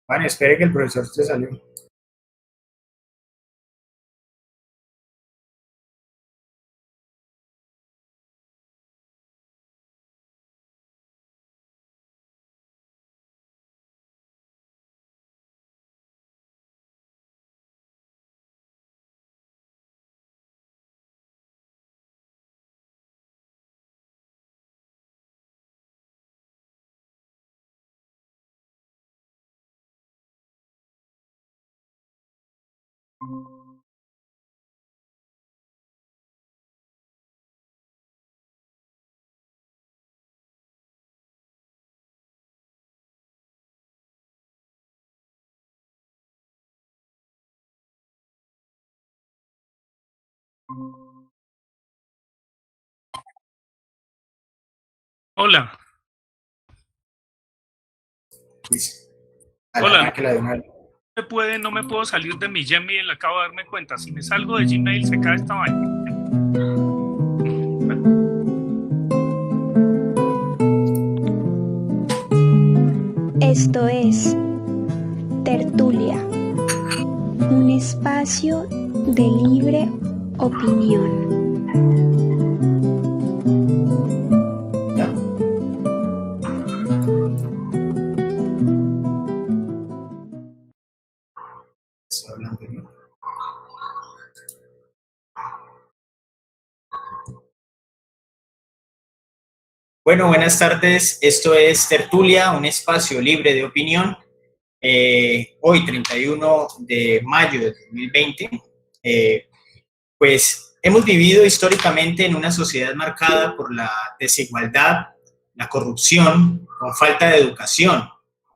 Vale, espere que el profesor se salió. Hola, Dice, hola, arranque de una vez. no me puedo salir de mi Gmail, acabo de darme cuenta. Si me salgo de Gmail se cae esta vaina. Esto es Tertulia, un espacio de libre opinión. ¿Ya? Estoy hablando yo. Bueno, buenas tardes. Esto es Tertulia, un espacio libre de opinión. Hoy, 31 de mayo de 2020, pues hemos vivido históricamente en una sociedad marcada por la desigualdad, la corrupción, con falta de educación,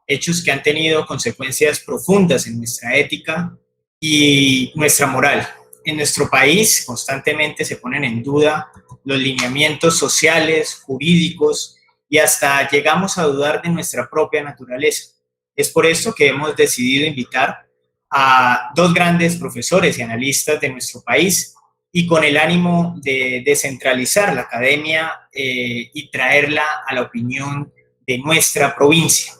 hechos que han tenido consecuencias profundas en nuestra ética y nuestra moral. En nuestro país constantemente se ponen en duda los lineamientos sociales, jurídicos y hasta llegamos a dudar de nuestra propia naturaleza. Es por esto que hemos decidido invitar a dos grandes profesores y analistas de nuestro país y con el ánimo de descentralizar la academia y traerla a la opinión de nuestra provincia.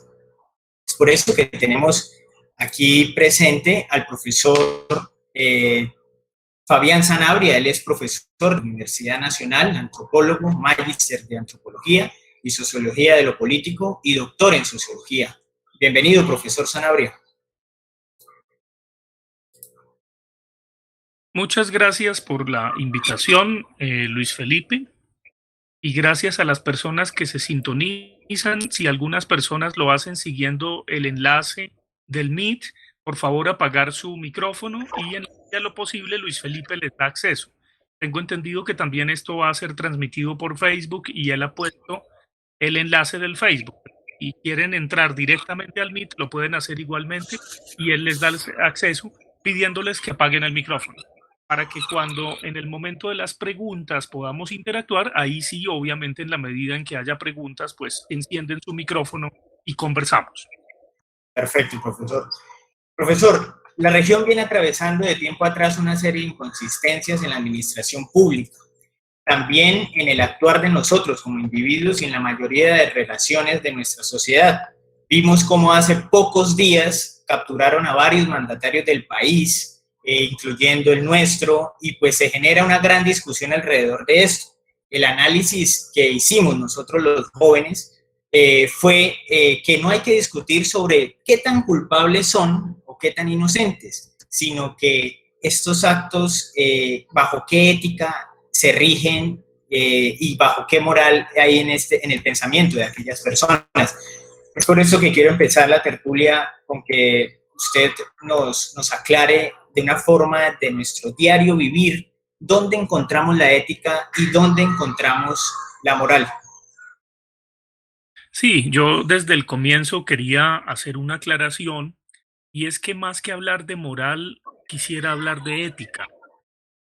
Es por eso que tenemos aquí presente al profesor Fabián Sanabria. Él es profesor de la Universidad Nacional, antropólogo, magíster de antropología y sociología de lo político y doctor en sociología. Bienvenido, profesor Sanabria. Muchas gracias por la invitación, Luis Felipe, y gracias a las personas que se sintonizan. Si algunas personas lo hacen siguiendo el enlace del Meet, por favor apagar su micrófono y en lo posible Luis Felipe les da acceso. Tengo entendido que también esto va a ser transmitido por Facebook y él ha puesto el enlace del Facebook y quieren entrar directamente al Meet, lo pueden hacer igualmente y él les da acceso pidiéndoles que apaguen el micrófono para que cuando en el momento de las preguntas podamos interactuar, ahí sí, obviamente en la medida en que haya preguntas, pues encienden su micrófono y conversamos. Perfecto, profesor. Profesor, la región viene atravesando de tiempo atrás una serie de inconsistencias en la administración pública, también en el actuar de nosotros como individuos y en la mayoría de relaciones de nuestra sociedad. Vimos cómo hace pocos días capturaron a varios mandatarios del país, incluyendo el nuestro, y pues se genera una gran discusión alrededor de esto. El análisis que hicimos nosotros los jóvenes fue que no hay que discutir sobre qué tan culpables son o qué tan inocentes, sino que estos actos, bajo qué ética se rigen y bajo qué moral hay en el pensamiento de aquellas personas. Es por eso que quiero empezar la tertulia con que usted nos aclare de una forma de nuestro diario vivir dónde encontramos la ética y dónde encontramos la moral. Sí, yo desde el comienzo quería hacer una aclaración y es que más que hablar de moral, quisiera hablar de ética,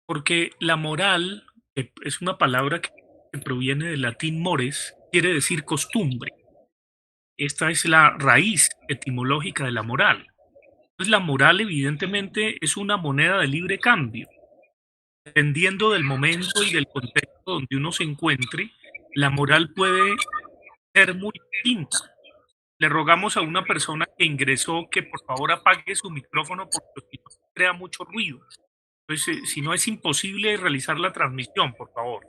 porque la moral es una palabra que proviene del latín mores, quiere decir costumbre. Esta es la raíz etimológica de la moral. Pues la moral evidentemente es una moneda de libre cambio. Dependiendo del momento y del contexto donde uno se encuentre, la moral puede ser muy distinta. le rogamos a una persona que ingresó que por favor apague su micrófono porque si no crea mucho ruido. Entonces, si no es imposible realizar la transmisión, por favor.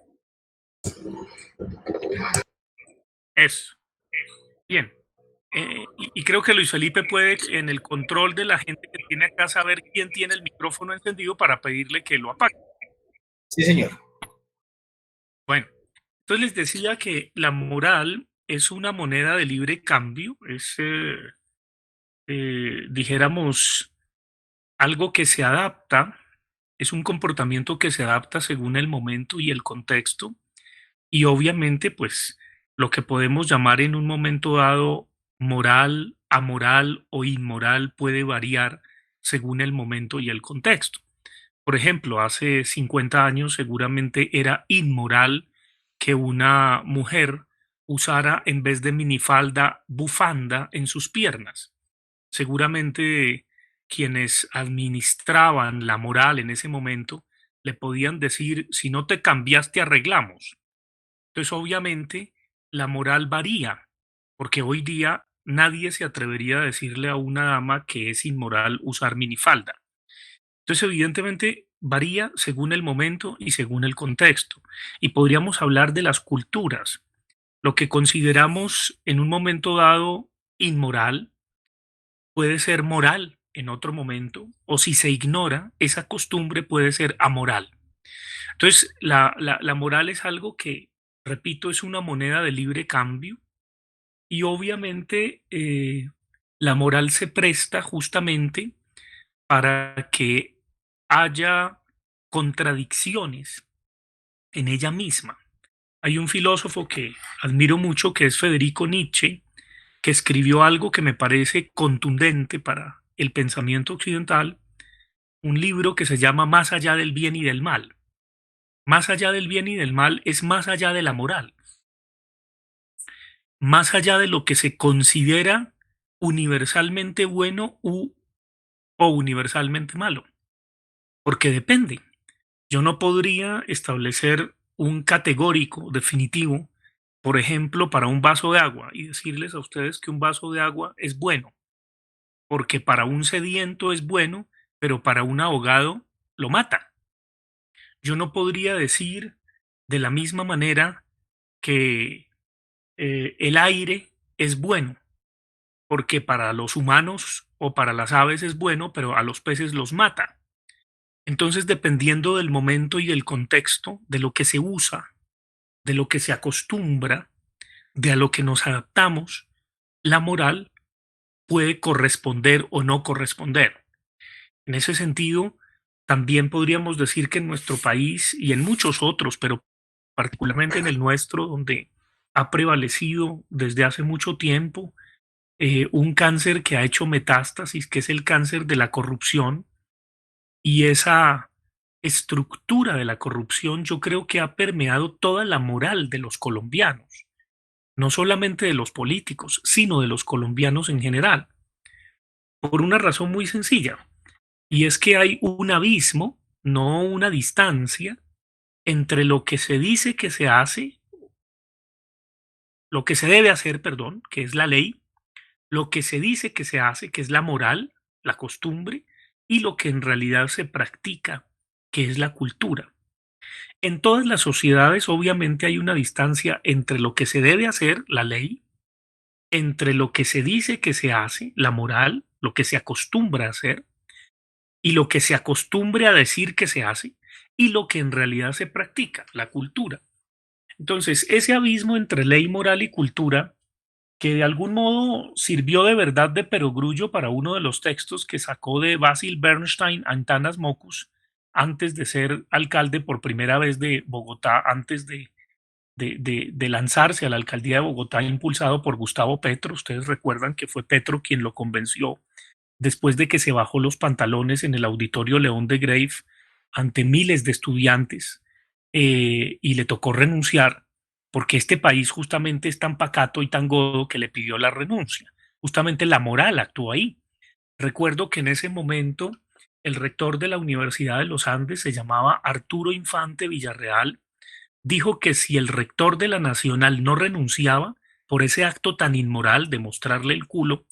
Eso. Bien. Y creo que Luis Felipe puede, en el control de la gente que tiene acá, saber quién tiene el micrófono encendido para pedirle que lo apague. Sí, señor. Bueno, entonces les decía que la moral es una moneda de libre cambio, es, dijéramos, algo que se adapta, es un comportamiento que se adapta según el momento y el contexto, y obviamente, pues, lo que podemos llamar en un momento dado moral, amoral o inmoral puede variar según el momento y el contexto. Por ejemplo, hace 50 años seguramente era inmoral que una mujer usara en vez de minifalda bufanda en sus piernas. Seguramente quienes administraban la moral en ese momento le podían decir, si no te cambiaste, arreglamos. Entonces, obviamente, la moral varía, porque hoy día nadie se atrevería a decirle a una dama que es inmoral usar minifalda. Entonces, evidentemente, varía según el momento y según el contexto. Y podríamos hablar de las culturas. Lo que consideramos en un momento dado inmoral puede ser moral en otro momento, o si se ignora, esa costumbre puede ser amoral. Entonces, la moral es algo que, repito, es una moneda de libre cambio y obviamente la moral se presta justamente para que haya contradicciones en ella misma. Hay un filósofo que admiro mucho que es Federico Nietzsche, que escribió algo que me parece contundente para el pensamiento occidental, un libro que se llama Más allá del bien y del mal. Más allá del bien y del mal es más allá de la moral, más allá de lo que se considera universalmente bueno o universalmente malo, porque depende. Yo no podría establecer un categórico definitivo, por ejemplo, para un vaso de agua y decirles a ustedes que un vaso de agua es bueno, porque para un sediento es bueno, pero para un ahogado lo mata. Yo no podría decir de la misma manera que el aire es bueno, porque para los humanos o para las aves es bueno, pero a los peces los mata. Entonces, dependiendo del momento y del contexto, de lo que se usa, de lo que se acostumbra, de a lo que nos adaptamos, la moral puede corresponder o no corresponder. En ese sentido, también podríamos decir que en nuestro país y en muchos otros, pero particularmente en el nuestro, donde ha prevalecido desde hace mucho tiempo un cáncer que ha hecho metástasis, que es el cáncer de la corrupción, y esa estructura de la corrupción yo creo que ha permeado toda la moral de los colombianos, no solamente de los políticos, sino de los colombianos en general, por una razón muy sencilla, y es que hay un abismo, no una distancia, entre lo que se dice que se hace, lo que se debe hacer, perdón, que es la ley, lo que se dice que se hace, que es la moral, la costumbre, y lo que en realidad se practica, que es la cultura. En todas las sociedades obviamente hay una distancia entre lo que se debe hacer, la ley, entre lo que se dice que se hace, la moral, lo que se acostumbra a hacer, y lo que se acostumbre a decir que se hace, y lo que en realidad se practica, la cultura. Entonces, ese abismo entre ley, moral y cultura, que de algún modo sirvió de verdad de perogrullo para uno de los textos que sacó de Basil Bernstein, Antanas Mocus, antes de ser alcalde por primera vez de Bogotá, antes de lanzarse a la alcaldía de Bogotá, impulsado por Gustavo Petro. Ustedes recuerdan que fue Petro quien lo convenció después de que se bajó los pantalones en el auditorio León de Grave ante miles de estudiantes y le tocó renunciar porque este país justamente es tan pacato y tan godo que le pidió la renuncia. Justamente la moral actuó ahí. Recuerdo que en ese momento el rector de la Universidad de los Andes se llamaba Arturo Infante Villarreal, dijo que si el rector de la Nacional no renunciaba, por ese acto tan inmoral de mostrarle el culo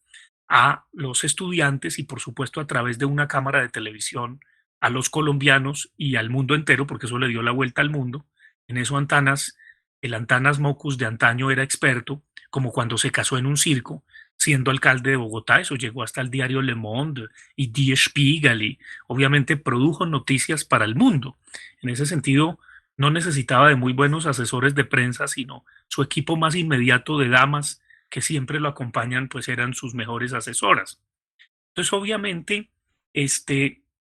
a los estudiantes y por supuesto a través de una cámara de televisión a los colombianos y al mundo entero, porque eso le dio la vuelta al mundo. En eso Antanas, el Antanas Mockus de antaño era experto, como cuando se casó en un circo, siendo alcalde de Bogotá, eso llegó hasta el diario Le Monde y Die Spiegel y obviamente produjo noticias para el mundo. En ese sentido, no necesitaba de muy buenos asesores de prensa, sino su equipo más inmediato de damas que siempre lo acompañan, pues eran sus mejores asesoras. Entonces, obviamente,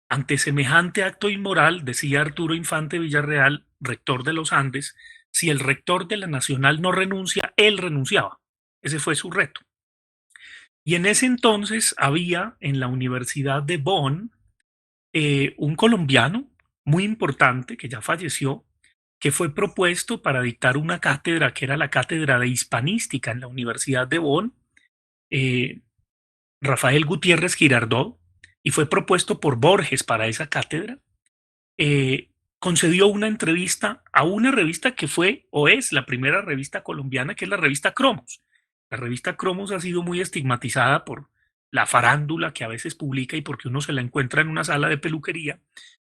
ante semejante acto inmoral, decía Arturo Infante Villarreal, rector de los Andes, si el rector de la Nacional no renuncia, él renunciaba. Ese fue su reto. Y en ese entonces había en la Universidad de Bonn un colombiano muy importante que ya falleció, que fue propuesto para dictar una cátedra que era la cátedra de hispanística en la Universidad de Bonn, eh, Rafael Gutiérrez Girardot, y fue propuesto por Borges para esa cátedra. Concedió una entrevista a una revista que fue o es la primera revista colombiana, que es la revista Cromos. La revista Cromos ha sido muy estigmatizada por la farándula que a veces publica y porque uno se la encuentra en una sala de peluquería,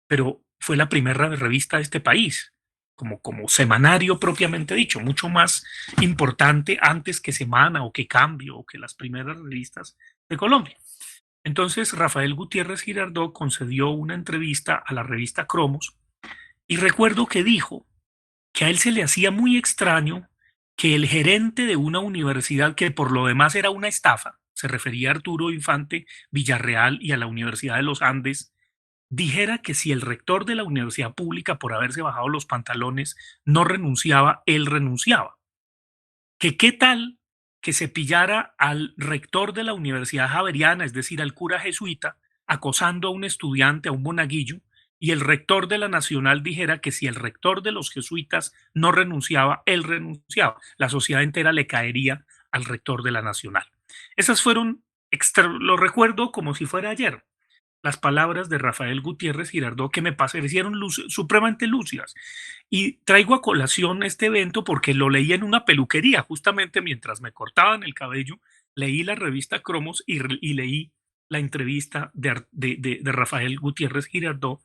pero fue la primera revista de este país, como semanario propiamente dicho, mucho más importante antes que Semana o que Cambio o que las primeras revistas de Colombia. Entonces Rafael Gutiérrez Girardot concedió una entrevista a la revista Cromos y recuerdo que dijo que a él se le hacía muy extraño que el gerente de una universidad que por lo demás era una estafa, se refería a Arturo Infante Villarreal y a la Universidad de los Andes, dijera que si el rector de la universidad pública por haberse bajado los pantalones no renunciaba, él renunciaba. Que qué tal que se pillara al rector de la Universidad Javeriana, es decir, al cura jesuita, acosando a un estudiante, a un monaguillo, y el rector de la Nacional dijera que si el rector de los jesuitas no renunciaba, él renunciaba. La sociedad entera le caería al rector de la Nacional. Esas fueron, lo recuerdo como si fuera ayer, las palabras de Rafael Gutiérrez Girardot que me parecieron supremamente lúcidas. Y traigo a colación este evento porque lo leí en una peluquería, justamente mientras me cortaban el cabello, leí la revista Cromos y leí la entrevista de Rafael Gutiérrez Girardot,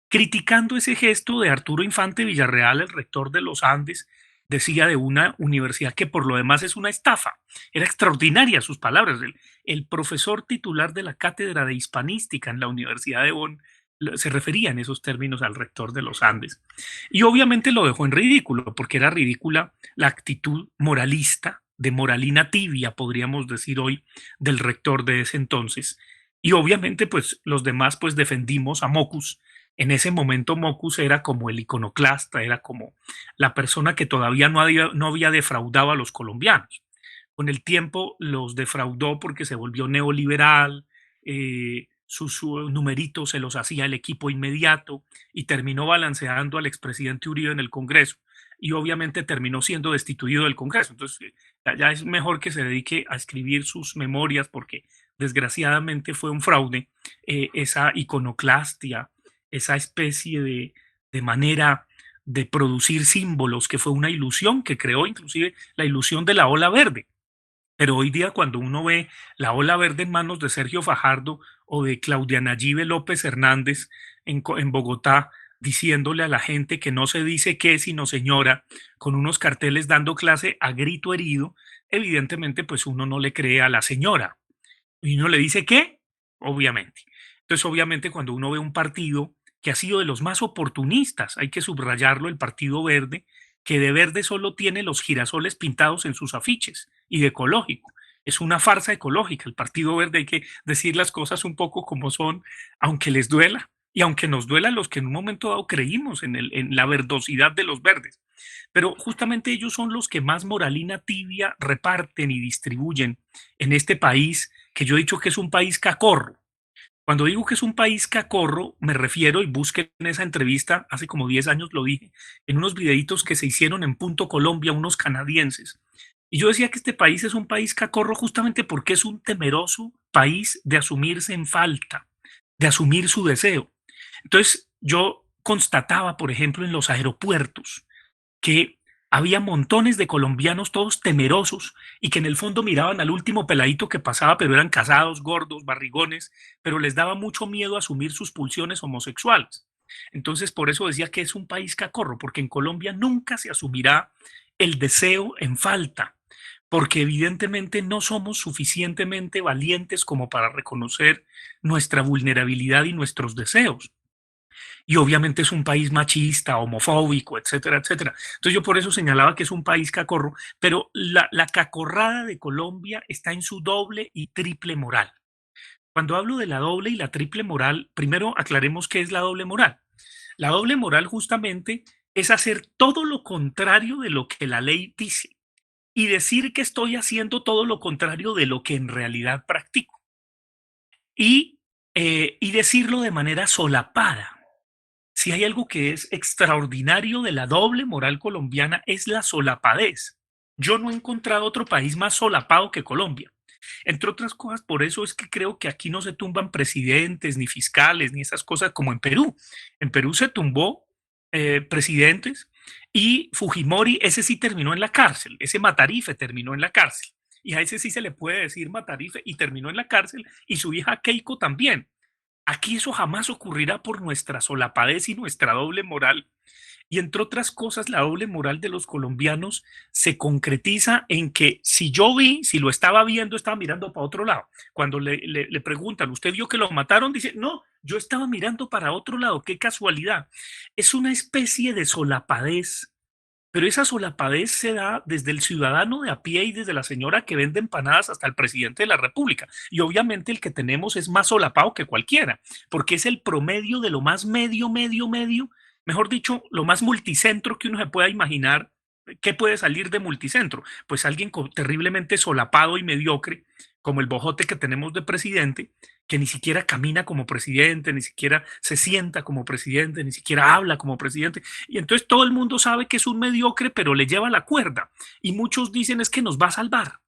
criticando ese gesto de Arturo Infante Villarreal, el rector de los Andes, decía de una universidad que por lo demás es una estafa. Era extraordinaria sus palabras. El profesor titular de la cátedra de hispanística en la Universidad de Bonn se refería en esos términos al rector de los Andes. Y obviamente lo dejó en ridículo, porque era ridícula la actitud moralista, de moralina tibia, podríamos decir hoy, del rector de ese entonces. Y obviamente pues los demás pues defendimos a Mockus. En ese momento Mockus era como el iconoclasta, era como la persona que todavía no había defraudado a los colombianos. Con el tiempo los defraudó porque se volvió neoliberal, sus numeritos se los hacía el equipo inmediato y terminó balanceando al expresidente Uribe en el Congreso y obviamente terminó siendo destituido del Congreso. Entonces ya es mejor que se dedique a escribir sus memorias porque desgraciadamente fue un fraude, esa iconoclastia, esa especie de manera de producir símbolos que fue una ilusión que creó inclusive la ilusión de la ola verde. Pero hoy día cuando uno ve la ola verde en manos de Sergio Fajardo o de Claudia Nayibe López Hernández en Bogotá, diciéndole a la gente que no se dice qué sino señora, con unos carteles dando clase a grito herido, evidentemente pues uno no le cree a la señora. Y uno le dice qué, obviamente. Entonces obviamente cuando uno ve un partido que ha sido de los más oportunistas, hay que subrayarlo, el Partido Verde, que de verde solo tiene los girasoles pintados en sus afiches y de ecológico. Es una farsa ecológica. El Partido Verde, hay que decir las cosas un poco como son, aunque les duela y aunque nos duela a los que en un momento dado creímos en la verdosidad de los verdes. Pero justamente ellos son los que más moralina tibia reparten y distribuyen en este país, que yo he dicho que es un país cacorro. Cuando digo que es un país cacorro, me refiero, y busquen esa entrevista, hace como 10 años lo dije, en unos videitos que se hicieron en Punto Colombia, unos canadienses. Y yo decía que este país es un país cacorro justamente porque es un temeroso país de asumirse en falta, de asumir su deseo. Entonces yo constataba, por ejemplo, en los aeropuertos, que había montones de colombianos todos temerosos y que en el fondo miraban al último peladito que pasaba, pero eran casados, gordos, barrigones, pero les daba mucho miedo asumir sus pulsiones homosexuales. Entonces, por eso decía que es un país cacorro, porque en Colombia nunca se asumirá el deseo en falta, porque evidentemente no somos suficientemente valientes como para reconocer nuestra vulnerabilidad y nuestros deseos. Y obviamente es un país machista, homofóbico, etcétera, etcétera. Entonces yo por eso señalaba que es un país cacorro, pero la cacorrada de Colombia está en su doble y triple moral. Cuando hablo de la doble y la triple moral, primero aclaremos qué es la doble moral. La doble moral justamente es hacer todo lo contrario de lo que la ley dice y decir que estoy haciendo todo lo contrario de lo que en realidad practico. Y decirlo de manera solapada. Si hay algo que es extraordinario de la doble moral colombiana es la solapadez. Yo no he encontrado otro país más solapado que Colombia. Entre otras cosas, por eso es que creo que aquí no se tumban presidentes, ni fiscales, ni esas cosas como en Perú. En Perú se tumbó presidentes y Fujimori, ese sí terminó en la cárcel, ese Matarife terminó en la cárcel. Y a ese sí se le puede decir Matarife y terminó en la cárcel y su hija Keiko también. Aquí eso jamás ocurrirá por nuestra solapadez y nuestra doble moral. Y entre otras cosas, la doble moral de los colombianos se concretiza en que si yo vi, si lo estaba viendo, estaba mirando para otro lado. Cuando le preguntan, ¿usted vio que lo mataron? Dice, no, yo estaba mirando para otro lado, qué casualidad. Es una especie de solapadez, pero esa solapadez se da desde el ciudadano de a pie y desde la señora que vende empanadas hasta el presidente de la República. Y obviamente el que tenemos es más solapado que cualquiera, porque es el promedio de lo más medio, medio, medio, mejor dicho, lo más multicentro que uno se pueda imaginar. ¿Qué puede salir de multicentro? Pues alguien terriblemente solapado y mediocre, como el bojote que tenemos de presidente, que ni siquiera camina como presidente, ni siquiera se sienta como presidente, ni siquiera habla como presidente. Y entonces todo el mundo sabe que es un mediocre, pero le lleva la cuerda. Y muchos dicen es que nos va a salvar.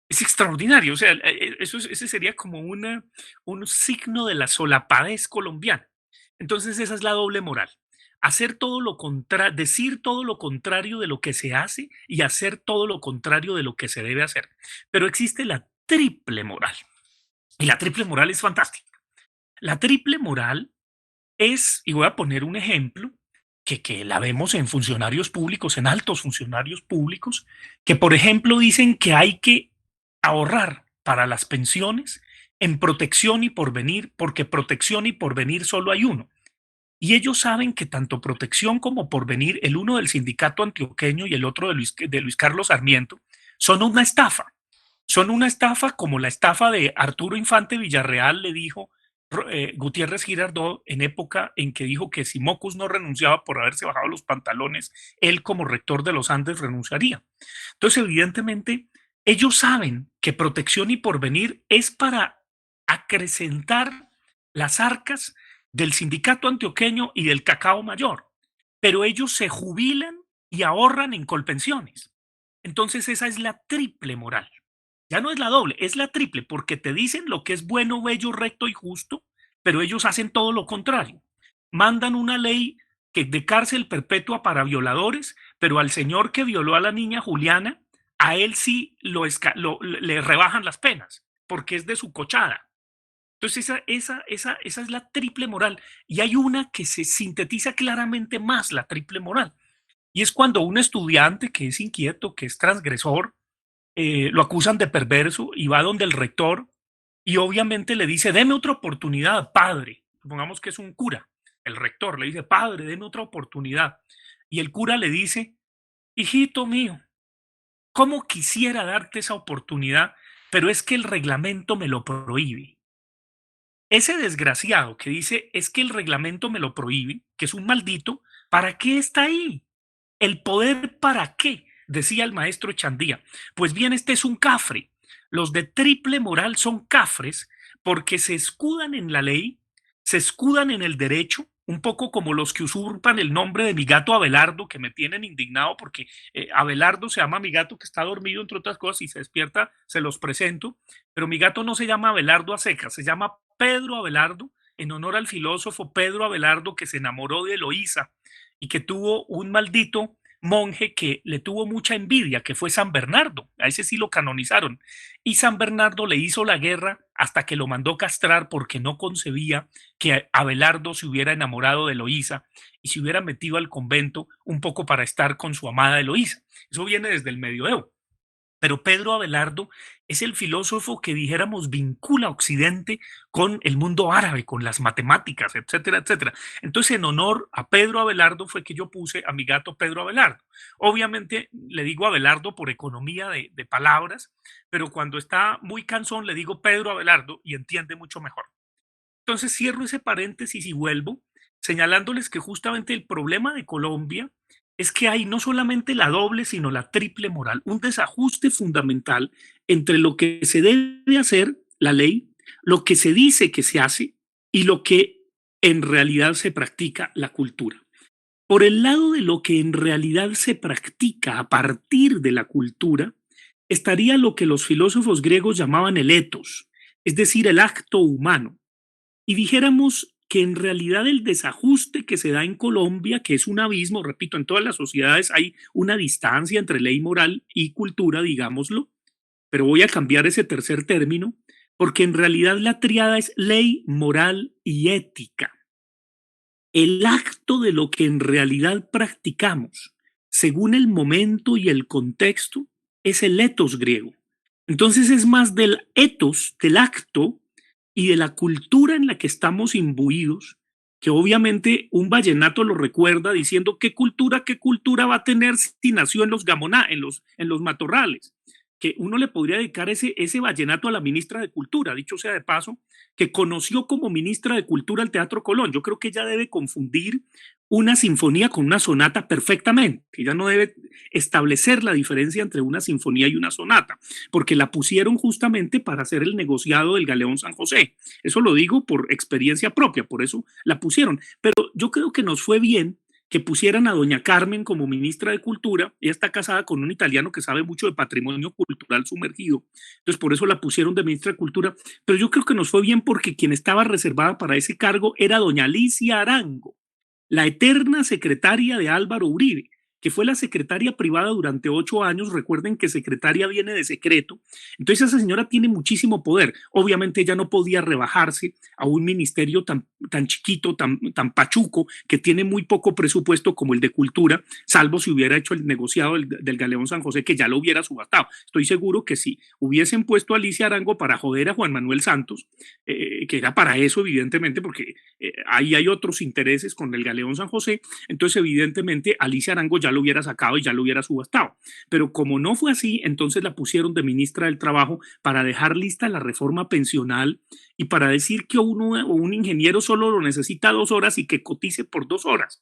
Es extraordinario. O sea, ese sería como un signo de la solapadez colombiana. Entonces esa es la doble moral. Hacer todo lo contrario, decir todo lo contrario de lo que se hace y hacer todo lo contrario de lo que se debe hacer. Pero existe la triple moral. Y la triple moral es fantástica. La triple moral es, y voy a poner un ejemplo, que la vemos en funcionarios públicos, en altos funcionarios públicos, que por ejemplo dicen que hay que ahorrar para las pensiones en protección y porvenir, porque protección y porvenir solo hay uno. Y ellos saben que tanto protección como porvenir, el uno del sindicato antioqueño y el otro de Luis Carlos Sarmiento, son una estafa. Son una estafa como la estafa de Arturo Infante Villarreal le dijo Gutiérrez Girardot en época en que dijo que si Mocus no renunciaba por haberse bajado los pantalones, él como rector de los Andes renunciaría. Entonces, evidentemente, ellos saben que protección y porvenir es para acrecentar las arcas del sindicato antioqueño y del cacao mayor, pero ellos se jubilan y ahorran en colpensiones. Entonces, esa es la triple moral. Ya no es la doble, es la triple, porque te dicen lo que es bueno, bello, recto y justo, pero ellos hacen todo lo contrario. Mandan una ley que de cárcel perpetua para violadores, pero al señor que violó a la niña Juliana, a él sí le rebajan las penas, porque es de su cochada. Entonces esa es la triple moral. Y hay una que se sintetiza claramente más la triple moral. Y es cuando un estudiante que es inquieto, que es transgresor, lo acusan de perverso y va donde el rector y obviamente le dice, deme otra oportunidad, padre. Supongamos que es un cura. El rector le dice, padre, deme otra oportunidad. Y el cura le dice, hijito mío, ¿cómo quisiera darte esa oportunidad? Pero es que el reglamento me lo prohíbe. Ese desgraciado que dice, es que el reglamento me lo prohíbe, que es un maldito, ¿para qué está ahí? ¿El poder para qué? Decía el maestro Echandía. Pues bien, este es un cafre. Los de triple moral son cafres porque se escudan en la ley, se escudan en el derecho, un poco como los que usurpan el nombre de mi gato Abelardo, que me tienen indignado porque Abelardo se llama mi gato que está dormido, entre otras cosas, y se despierta, se los presento, pero mi gato no se llama Abelardo a secas, se llama Pedro Abelardo, en honor al filósofo Pedro Abelardo que se enamoró de Eloísa y que tuvo un maldito monje que le tuvo mucha envidia, que fue San Bernardo. A ese sí lo canonizaron. Y San Bernardo le hizo la guerra hasta que lo mandó castrar porque no concebía que Abelardo se hubiera enamorado de Eloísa y se hubiera metido al convento un poco para estar con su amada Eloísa. Eso viene desde el medioevo. Pero Pedro Abelardo es el filósofo que dijéramos vincula a Occidente con el mundo árabe, con las matemáticas, etcétera, etcétera. Entonces, en honor a Pedro Abelardo fue que yo puse a mi gato Pedro Abelardo. Obviamente le digo Abelardo por economía de palabras, pero cuando está muy cansón le digo Pedro Abelardo y entiende mucho mejor. Entonces cierro ese paréntesis y vuelvo señalándoles que justamente el problema de Colombia es que hay no solamente la doble, sino la triple moral, un desajuste fundamental entre lo que se debe hacer, la ley, lo que se dice que se hace y lo que en realidad se practica, la cultura. Por el lado de lo que en realidad se practica a partir de la cultura, estaría lo que los filósofos griegos llamaban el ethos, es decir, el acto humano. Y dijéramos que en realidad el desajuste que se da en Colombia, que es un abismo, repito, en todas las sociedades hay una distancia entre ley moral y cultura, digámoslo, pero voy a cambiar ese tercer término, porque en realidad la tríada es ley, moral y ética. El acto de lo que en realidad practicamos, según el momento y el contexto, es el ethos griego. Entonces es más del ethos, del acto, y de la cultura en la que estamos imbuidos, que obviamente un vallenato lo recuerda diciendo qué cultura va a tener si nació en los gamoná, en los matorrales, que uno le podría dedicar ese vallenato a la ministra de Cultura, dicho sea de paso, que conoció como ministra de Cultura al Teatro Colón. Yo creo que ella debe confundir una sinfonía con una sonata perfectamente. Ella no debe establecer la diferencia entre una sinfonía y una sonata, porque la pusieron justamente para hacer el negociado del Galeón San José. Eso lo digo por experiencia propia, por eso la pusieron. Pero yo creo que nos fue bien que pusieran a doña Carmen como ministra de Cultura. Ella está casada con un italiano que sabe mucho de patrimonio cultural sumergido, entonces por eso la pusieron de ministra de Cultura, pero yo creo que nos fue bien porque quien estaba reservada para ese cargo era doña Alicia Arango, la eterna secretaria de Álvaro Uribe, que fue la secretaria privada durante 8 años. Recuerden que secretaria viene de secreto. Entonces esa señora tiene muchísimo poder. Obviamente ella no podía rebajarse a un ministerio tan chiquito, tan pachuco, que tiene muy poco presupuesto como el de Cultura, salvo si hubiera hecho el negociado del Galeón San José, que ya lo hubiera subastado. Estoy seguro que si hubiesen puesto a Alicia Arango para joder a Juan Manuel Santos, que era para eso evidentemente, porque ahí hay otros intereses con el Galeón San José, entonces evidentemente Alicia Arango ya lo hubiera sacado y ya lo hubiera subastado. Pero como no fue así, entonces la pusieron de ministra del Trabajo para dejar lista la reforma pensional y para decir que un ingeniero solo lo necesita 2 horas y que cotice por 2 horas.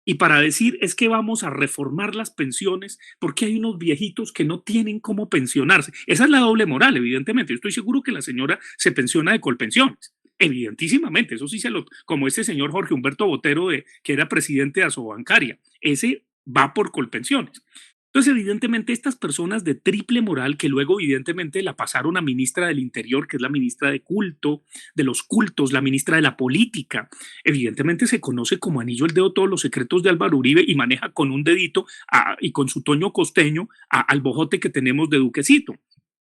Y para decir es que vamos a reformar las pensiones porque hay unos viejitos que no tienen cómo pensionarse. Esa es la doble moral, evidentemente. Yo estoy seguro que la señora se pensiona de Colpensiones. Evidentísimamente, eso sí como ese señor Jorge Humberto Botero, que era presidente de Asobancaria. Ese va por Colpensiones. Entonces, evidentemente, estas personas de triple moral que luego, evidentemente, la pasaron a ministra del Interior, que es la ministra de culto, de los cultos, la ministra de la política, evidentemente se conoce como anillo al dedo todos los secretos de Álvaro Uribe y maneja con un dedito y con su toño costeño al bojote que tenemos de Duquecito.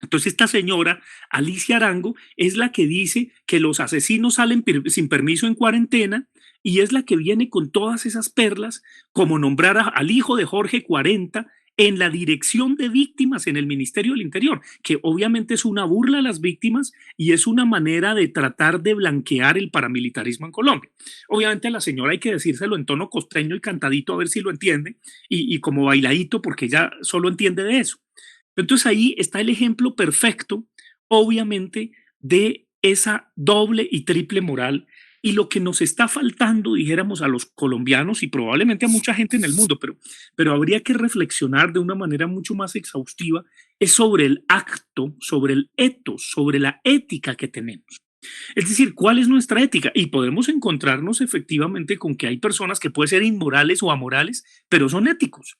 Entonces esta señora, Alicia Arango, es la que dice que los asesinos salen sin permiso en cuarentena y es la que viene con todas esas perlas, como nombrar al hijo de Jorge 40 en la dirección de víctimas en el Ministerio del Interior, que obviamente es una burla a las víctimas y es una manera de tratar de blanquear el paramilitarismo en Colombia. Obviamente a la señora hay que decírselo en tono costeño y cantadito a ver si lo entiende y como bailadito porque ella solo entiende de eso. Entonces ahí está el ejemplo perfecto, obviamente, de esa doble y triple moral y lo que nos está faltando, dijéramos, a los colombianos y probablemente a mucha gente en el mundo, pero habría que reflexionar de una manera mucho más exhaustiva, es sobre el acto, sobre el ethos, sobre la ética que tenemos. Es decir, ¿cuál es nuestra ética? Y podemos encontrarnos efectivamente con que hay personas que pueden ser inmorales o amorales, pero son éticos.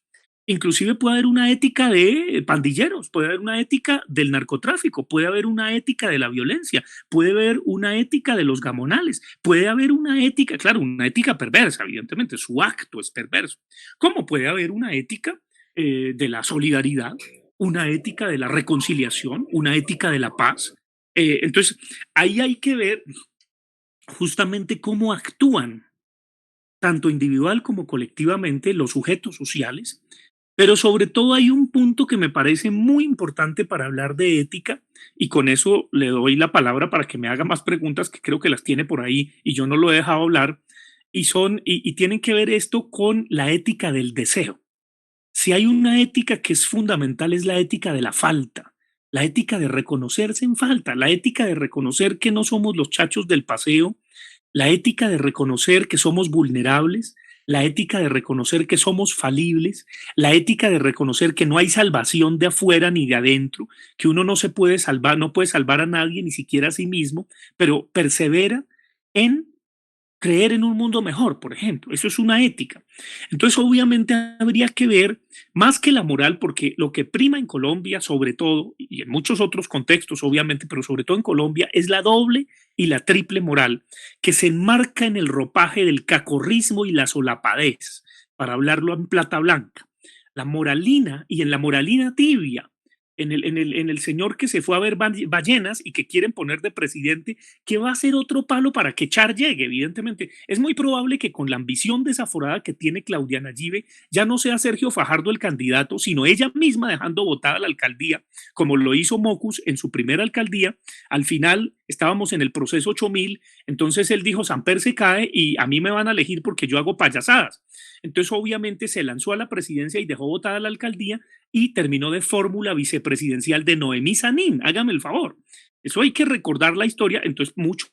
Inclusive puede haber una ética de pandilleros, puede haber una ética del narcotráfico, puede haber una ética de la violencia, puede haber una ética de los gamonales, puede haber una ética, claro, una ética perversa, evidentemente, su acto es perverso. ¿Cómo puede haber una ética de la solidaridad, una ética de la reconciliación, una ética de la paz? Entonces, ahí hay que ver justamente cómo actúan, tanto individual como colectivamente, los sujetos sociales, pero sobre todo hay un punto que me parece muy importante para hablar de ética y con eso le doy la palabra para que me haga más preguntas que creo que las tiene por ahí y yo no lo he dejado hablar y tienen que ver esto con la ética del deseo. Si hay una ética que es fundamental es la ética de la falta, la ética de reconocerse en falta, la ética de reconocer que no somos los chachos del paseo, la ética de reconocer que somos vulnerables, la ética de reconocer que somos falibles, la ética de reconocer que no hay salvación de afuera ni de adentro, que uno no se puede salvar, no puede salvar a nadie, ni siquiera a sí mismo, pero persevera en creer en un mundo mejor, por ejemplo. Eso es una ética. Entonces, obviamente, habría que ver más que la moral, porque lo que prima en Colombia, sobre todo, y en muchos otros contextos, obviamente, pero sobre todo en Colombia, es la doble y la triple moral, que se enmarca en el ropaje del cacorrismo y la solapadez, para hablarlo en plata blanca. La moralina y en la moralina tibia, en el señor que se fue a ver ballenas y que quieren poner de presidente, que va a ser otro palo para que Char llegue, evidentemente. Es muy probable que con la ambición desaforada que tiene Claudia Nayibe, ya no sea Sergio Fajardo el candidato, sino ella misma dejando votada la alcaldía, como lo hizo Mocus en su primera alcaldía. Al final estábamos en el proceso 8000, entonces él dijo, Samper se cae y a mí me van a elegir porque yo hago payasadas. Entonces obviamente se lanzó a la presidencia y dejó votada la alcaldía y terminó de fórmula vicepresidencial de Noemí Sanín, hágame el favor. Eso hay que recordar la historia. Entonces muchos,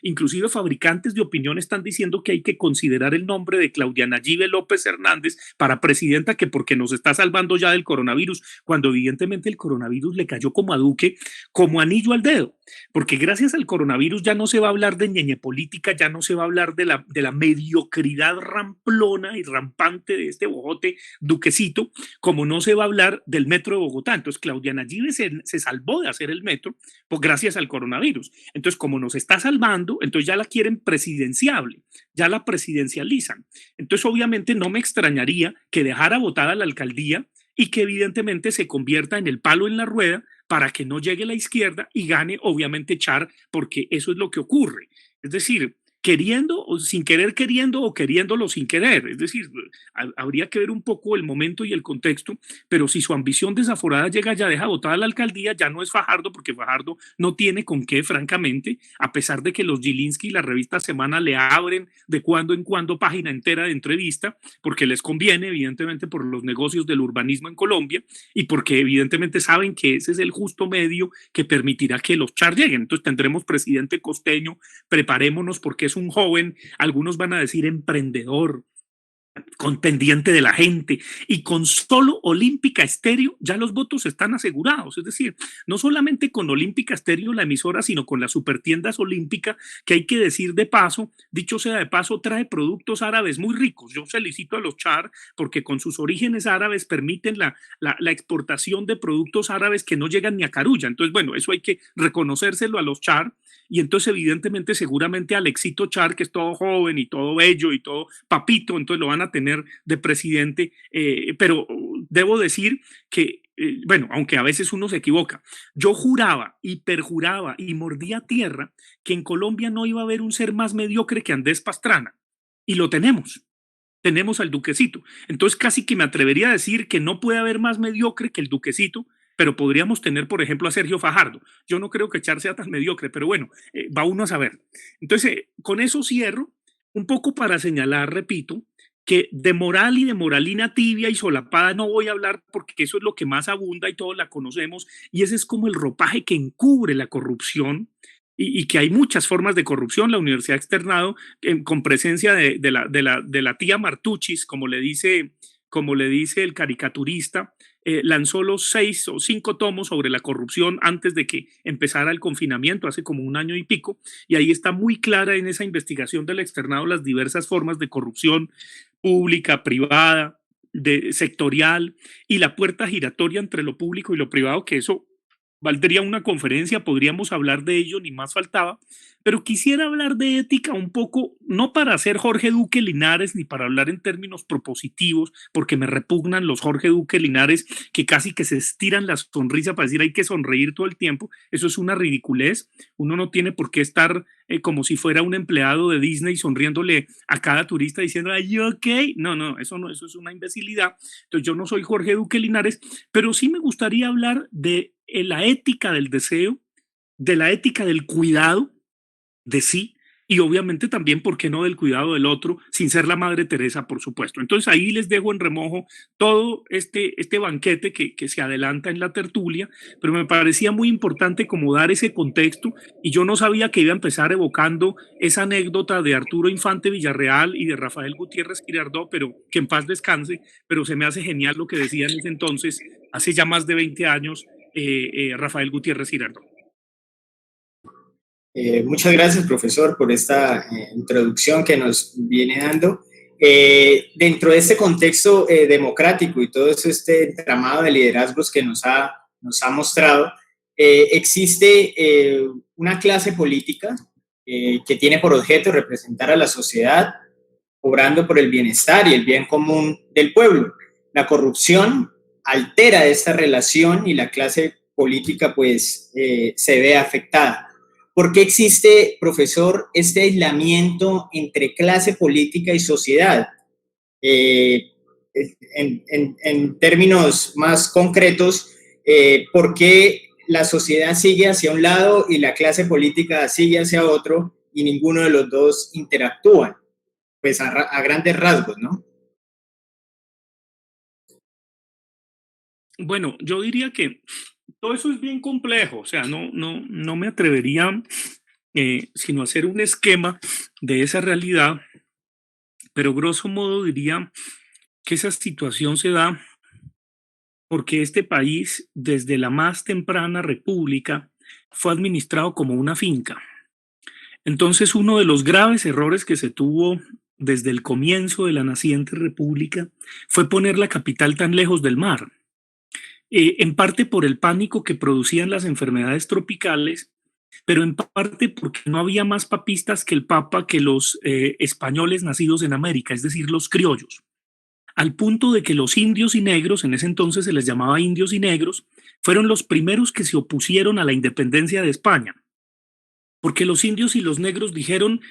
inclusive fabricantes de opinión, están diciendo que hay que considerar el nombre de Claudia Nayibe López Hernández para presidenta, que porque nos está salvando ya del coronavirus, cuando evidentemente el coronavirus le cayó como a Duque, como anillo al dedo, porque gracias al coronavirus ya no se va a hablar de ñeñe política, ya no se va a hablar de la mediocridad ramplona y rampante de este bojote Duquecito, como no se va a hablar del metro de Bogotá. Entonces Claudia Nayibe se salvó de hacer el metro, pues gracias al coronavirus. Entonces, como nos está salvando, entonces ya la quieren presidenciable, ya la presidencializan. Entonces, obviamente no me extrañaría que dejara votada la alcaldía y que evidentemente se convierta en el palo en la rueda para que no llegue la izquierda y gane obviamente Char, porque eso es lo que ocurre. Es decir, queriendo o sin querer queriendo o queriéndolo sin querer. Es decir, habría que ver un poco el momento y el contexto, pero si su ambición desaforada llega ya, deja votada la alcaldía, ya no es Fajardo, porque Fajardo no tiene con qué, francamente, a pesar de que los Gilinski y la revista Semana le abren de cuando en cuando página entera de entrevista, porque les conviene, evidentemente, por los negocios del urbanismo en Colombia y porque evidentemente saben que ese es el justo medio que permitirá que los Char lleguen. Entonces tendremos presidente costeño, preparémonos porque es un joven, algunos van a decir emprendedor, con pendiente de la gente y con solo Olímpica Estéreo ya los votos están asegurados. Es decir, no solamente con Olímpica Estéreo la emisora, sino con las supertiendas Olímpica, que hay que decir de paso, dicho sea de paso, trae productos árabes muy ricos. Yo felicito a los Char porque con sus orígenes árabes permiten la exportación de productos árabes que no llegan ni a Carulla. Entonces, bueno, eso hay que reconocérselo a los Char. Y entonces evidentemente seguramente Alexito Char, que es todo joven y todo bello y todo papito, entonces lo van a tener de presidente, pero debo decir que, bueno, aunque a veces uno se equivoca, yo juraba y perjuraba y mordía tierra que en Colombia no iba a haber un ser más mediocre que Andrés Pastrana, y lo tenemos al Duquecito. Entonces casi que me atrevería a decir que no puede haber más mediocre que el Duquecito, pero podríamos tener, por ejemplo, a Sergio Fajardo. Yo no creo que Char sea tan mediocre, pero bueno, va uno a saber. Entonces, con eso cierro, un poco para señalar, repito, que de moral y de moralina tibia y solapada no voy a hablar porque eso es lo que más abunda y todos la conocemos, y ese es como el ropaje que encubre la corrupción y que hay muchas formas de corrupción. La universidad ha externado con presencia de la tía Martuchis, como le dice el caricaturista, lanzó los 6 o 5 tomos sobre la corrupción antes de que empezara el confinamiento, hace como un año y pico, y ahí está muy clara en esa investigación del externado las diversas formas de corrupción pública, privada, sectorial y la puerta giratoria entre lo público y lo privado, que eso valdría una conferencia, podríamos hablar de ello, ni más faltaba, pero quisiera hablar de ética un poco, no para ser Jorge Duque Linares, ni para hablar en términos propositivos, porque me repugnan los Jorge Duque Linares que casi que se estiran la sonrisa para decir hay que sonreír todo el tiempo. Eso es una ridiculez. Uno no tiene por qué estar como si fuera un empleado de Disney sonriéndole a cada turista diciendo, ay, ok. No, no, eso es una imbecilidad. Entonces yo no soy Jorge Duque Linares, pero sí me gustaría hablar de la ética del deseo, de la ética del cuidado de sí y obviamente también, ¿por qué no?, del cuidado del otro, sin ser la Madre Teresa, por supuesto. Entonces ahí les dejo en remojo todo este banquete que se adelanta en la tertulia, pero me parecía muy importante como dar ese contexto y yo no sabía que iba a empezar evocando esa anécdota de Arturo Infante Villarreal y de Rafael Gutiérrez Girardot, pero que en paz descanse, pero se me hace genial lo que decía en ese entonces, hace ya más de 20 años, Rafael Gutiérrez Girardot. Muchas gracias, profesor, por esta introducción que nos viene dando. Dentro de este contexto democrático y todo este entramado de liderazgos que nos ha mostrado, existe una clase política que tiene por objeto representar a la sociedad, obrando por el bienestar y el bien común del pueblo. La corrupción altera esta relación y la clase política pues se ve afectada. ¿Por qué existe, profesor, este aislamiento entre clase política y sociedad? En términos más concretos, ¿por qué la sociedad sigue hacia un lado y la clase política sigue hacia otro y ninguno de los dos interactúan? Pues a grandes rasgos, ¿no? Bueno, yo diría que todo eso es bien complejo, o sea, no me atrevería sino a hacer un esquema de esa realidad, pero grosso modo diría que esa situación se da porque este país, desde la más temprana república, fue administrado como una finca. Entonces, uno de los graves errores que se tuvo desde el comienzo de la naciente república fue poner la capital tan lejos del mar. En parte por el pánico que producían las enfermedades tropicales, pero en parte porque no había más papistas que el Papa que los españoles nacidos en América, es decir, los criollos, al punto de que los indios y negros, en ese entonces se les llamaba indios y negros, fueron los primeros que se opusieron a la independencia de España, porque los indios y los negros dijeron,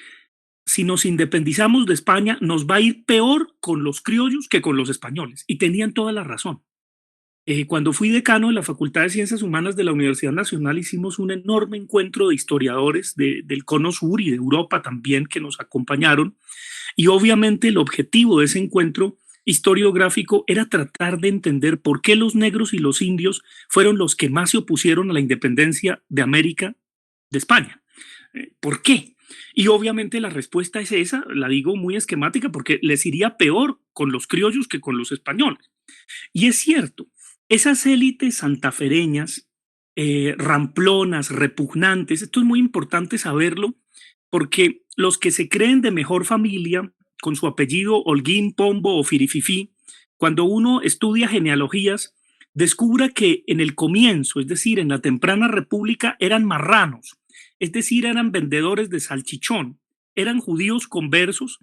si nos independizamos de España, nos va a ir peor con los criollos que con los españoles, y tenían toda la razón. Cuando fui decano de la Facultad de Ciencias Humanas de la Universidad Nacional, hicimos un enorme encuentro de historiadores del Cono Sur y de Europa también que nos acompañaron. Y obviamente el objetivo de ese encuentro historiográfico era tratar de entender por qué los negros y los indios fueron los que más se opusieron a la independencia de América, de España. ¿Por qué? Y obviamente la respuesta es esa, la digo muy esquemática, porque les iría peor con los criollos que con los españoles. Y es cierto, esas élites santafereñas, ramplonas, repugnantes, esto es muy importante saberlo, porque los que se creen de mejor familia, con su apellido Holguín, Pombo o Firififí, cuando uno estudia genealogías, descubra que en el comienzo, es decir, en la temprana república, eran marranos, es decir, eran vendedores de salchichón, eran judíos conversos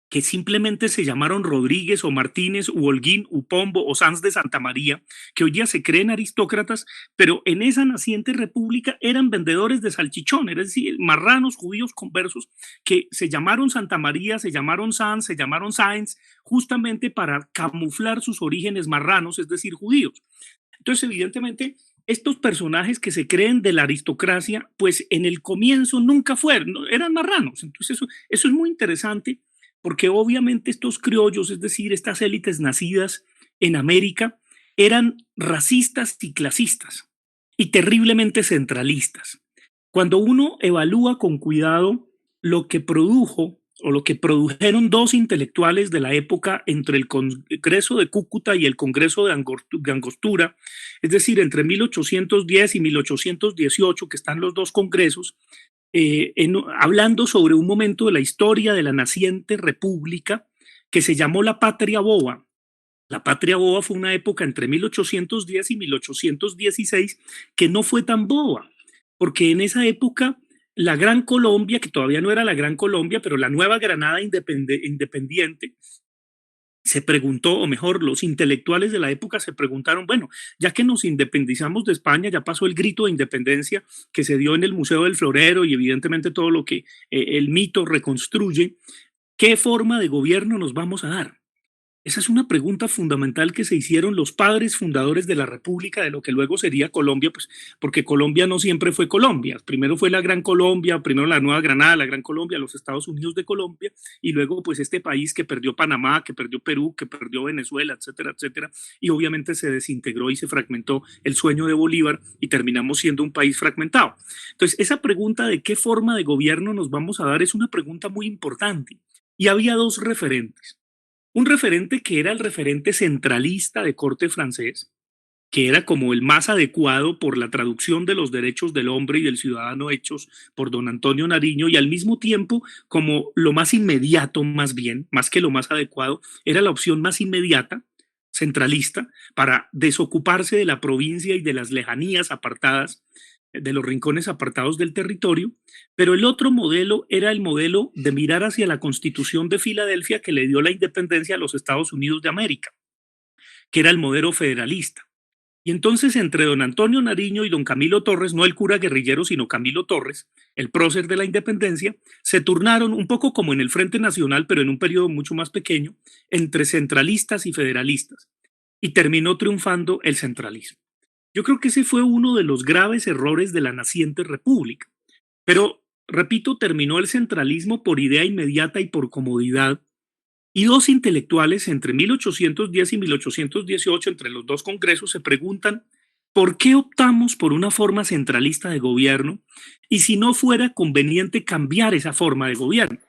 que simplemente se llamaron Rodríguez o Martínez u Holguín u Pombo o Sanz de Santa María, que hoy día se creen aristócratas, pero en esa naciente república eran vendedores de salchichón, es decir, marranos judíos conversos que se llamaron Santa María, se llamaron Sanz, se llamaron Sáenz, justamente para camuflar sus orígenes marranos, es decir, judíos. Entonces, evidentemente, estos personajes que se creen de la aristocracia, pues en el comienzo nunca fueron, eran marranos. Entonces, eso es muy interesante, porque obviamente estos criollos, es decir, estas élites nacidas en América, eran racistas y clasistas y terriblemente centralistas. Cuando uno evalúa con cuidado lo que produjo o lo que produjeron dos intelectuales de la época entre el Congreso de Cúcuta y el Congreso de Angostura, es decir, entre 1810 y 1818, que están los dos congresos, hablando sobre un momento de la historia de la naciente república que se llamó la patria boba, La Patria Boba fue una época entre 1810 y 1816 que no fue tan boba, porque en esa época la Gran Colombia, que todavía no era la Gran Colombia, pero la Nueva Granada independiente, se preguntó, o mejor, los intelectuales de la época se preguntaron, bueno, ya que nos independizamos de España, ya pasó el grito de independencia que se dio en el Museo del Florero y evidentemente todo lo que el mito reconstruye, ¿qué forma de gobierno nos vamos a dar? Esa es una pregunta fundamental que se hicieron los padres fundadores de la República, de lo que luego sería Colombia, pues porque Colombia no siempre fue Colombia. Primero fue la Gran Colombia, primero la Nueva Granada, la Gran Colombia, los Estados Unidos de Colombia, y luego pues este país que perdió Panamá, que perdió Perú, que perdió Venezuela, etcétera, etcétera, y obviamente se desintegró y se fragmentó el sueño de Bolívar y terminamos siendo un país fragmentado. Entonces, esa pregunta de qué forma de gobierno nos vamos a dar es una pregunta muy importante. Y había dos referentes. Un referente que era el referente centralista de corte francés, que era como el más adecuado por la traducción de los derechos del hombre y del ciudadano hechos por don Antonio Nariño, y al mismo tiempo como lo más inmediato, más bien, más que lo más adecuado, era la opción más inmediata, centralista, para desocuparse de la provincia y de las lejanías apartadas, de los rincones apartados del territorio, pero el otro modelo era el modelo de mirar hacia la Constitución de Filadelfia que le dio la independencia a los Estados Unidos de América, que era el modelo federalista. Y entonces entre don Antonio Nariño y don Camilo Torres, no el cura guerrillero, sino Camilo Torres, el prócer de la independencia, se turnaron un poco como en el Frente Nacional, pero en un periodo mucho más pequeño, entre centralistas y federalistas. Y terminó triunfando el centralismo. Yo creo que ese fue uno de los graves errores de la naciente república. Pero, repito, terminó el centralismo por idea inmediata y por comodidad. Y dos intelectuales entre 1810 y 1818, entre los dos congresos, se preguntan ¿por qué optamos por una forma centralista de gobierno y si no fuera conveniente cambiar esa forma de gobierno?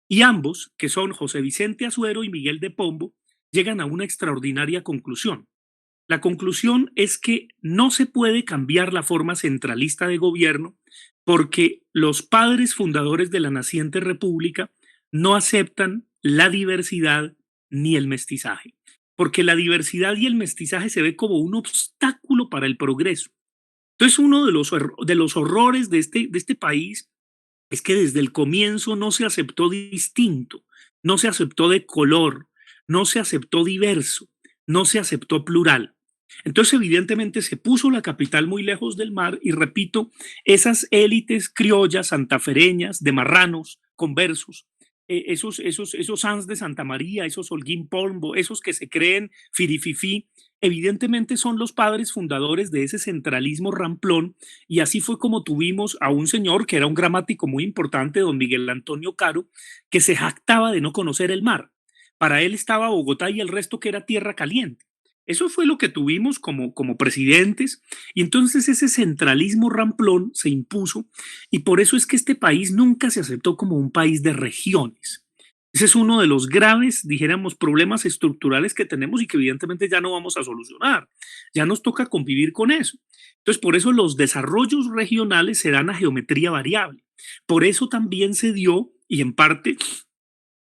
Y ambos, que son José Vicente Azuero y Miguel de Pombo, llegan a una extraordinaria conclusión. La conclusión es que no se puede cambiar la forma centralista de gobierno porque los padres fundadores de la naciente república no aceptan la diversidad ni el mestizaje, porque la diversidad y el mestizaje se ve como un obstáculo para el progreso. Entonces, uno de los horrores de este país es que desde el comienzo no se aceptó distinto, no se aceptó de color, no se aceptó diverso, no se aceptó plural. Entonces, evidentemente, se puso la capital muy lejos del mar y, repito, esas élites criollas, santafereñas, de marranos, conversos, esos Sans de Santa María, esos Holguín Pombo, esos que se creen firififí, evidentemente son los padres fundadores de ese centralismo ramplón, y así fue como tuvimos a un señor que era un gramático muy importante, don Miguel Antonio Caro, que se jactaba de no conocer el mar. Para él estaba Bogotá y el resto que era tierra caliente. Eso fue lo que tuvimos como presidentes, y entonces ese centralismo ramplón se impuso, y por eso es que este país nunca se aceptó como un país de regiones. Ese es uno de los graves, dijéramos, problemas estructurales que tenemos y que evidentemente ya no vamos a solucionar. Ya nos toca convivir con eso. Entonces, por eso los desarrollos regionales se dan a geometría variable. Por eso también se dio, y en parte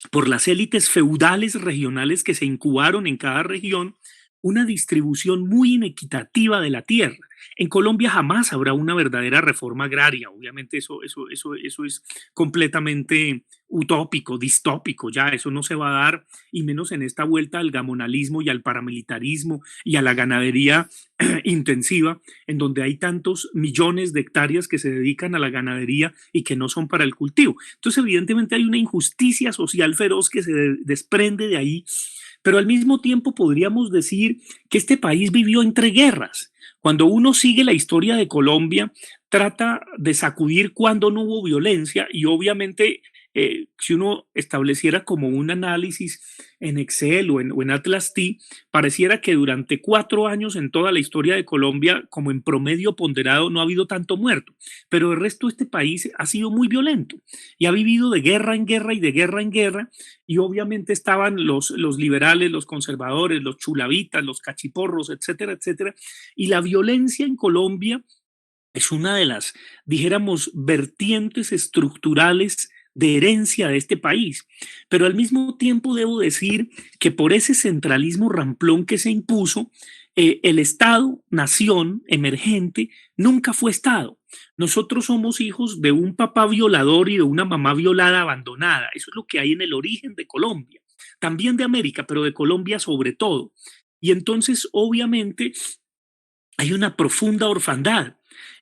por las élites feudales regionales que se incubaron en cada región, una distribución muy inequitativa de la tierra. En Colombia jamás habrá una verdadera reforma agraria, obviamente eso es completamente utópico, distópico, ya eso no se va a dar, y menos en esta vuelta al gamonalismo y al paramilitarismo y a la ganadería intensiva, en donde hay tantos millones de hectáreas que se dedican a la ganadería y que no son para el cultivo. Entonces, evidentemente hay una injusticia social feroz que se desprende de ahí, pero al mismo tiempo podríamos decir que este país vivió entre guerras. Cuando uno sigue la historia de Colombia, trata de sacudir cuando no hubo violencia, y obviamente si uno estableciera como un análisis en Excel o en Atlas T, pareciera que durante 4 años en toda la historia de Colombia, como en promedio ponderado, no ha habido tanto muerto, pero el resto de este país ha sido muy violento y ha vivido de guerra en guerra y de guerra en guerra, y obviamente estaban los liberales, los conservadores, los chulavitas, los cachiporros, etcétera, etcétera, y la violencia en Colombia es una de las, dijéramos, vertientes estructurales de herencia de este país. Pero al mismo tiempo debo decir que por ese centralismo ramplón que se impuso, el Estado-nación emergente nunca fue Estado. Nosotros somos hijos de un papá violador y de una mamá violada abandonada. Eso es lo que hay en el origen de Colombia, también de América, pero de Colombia sobre todo. Y entonces, obviamente, hay una profunda orfandad.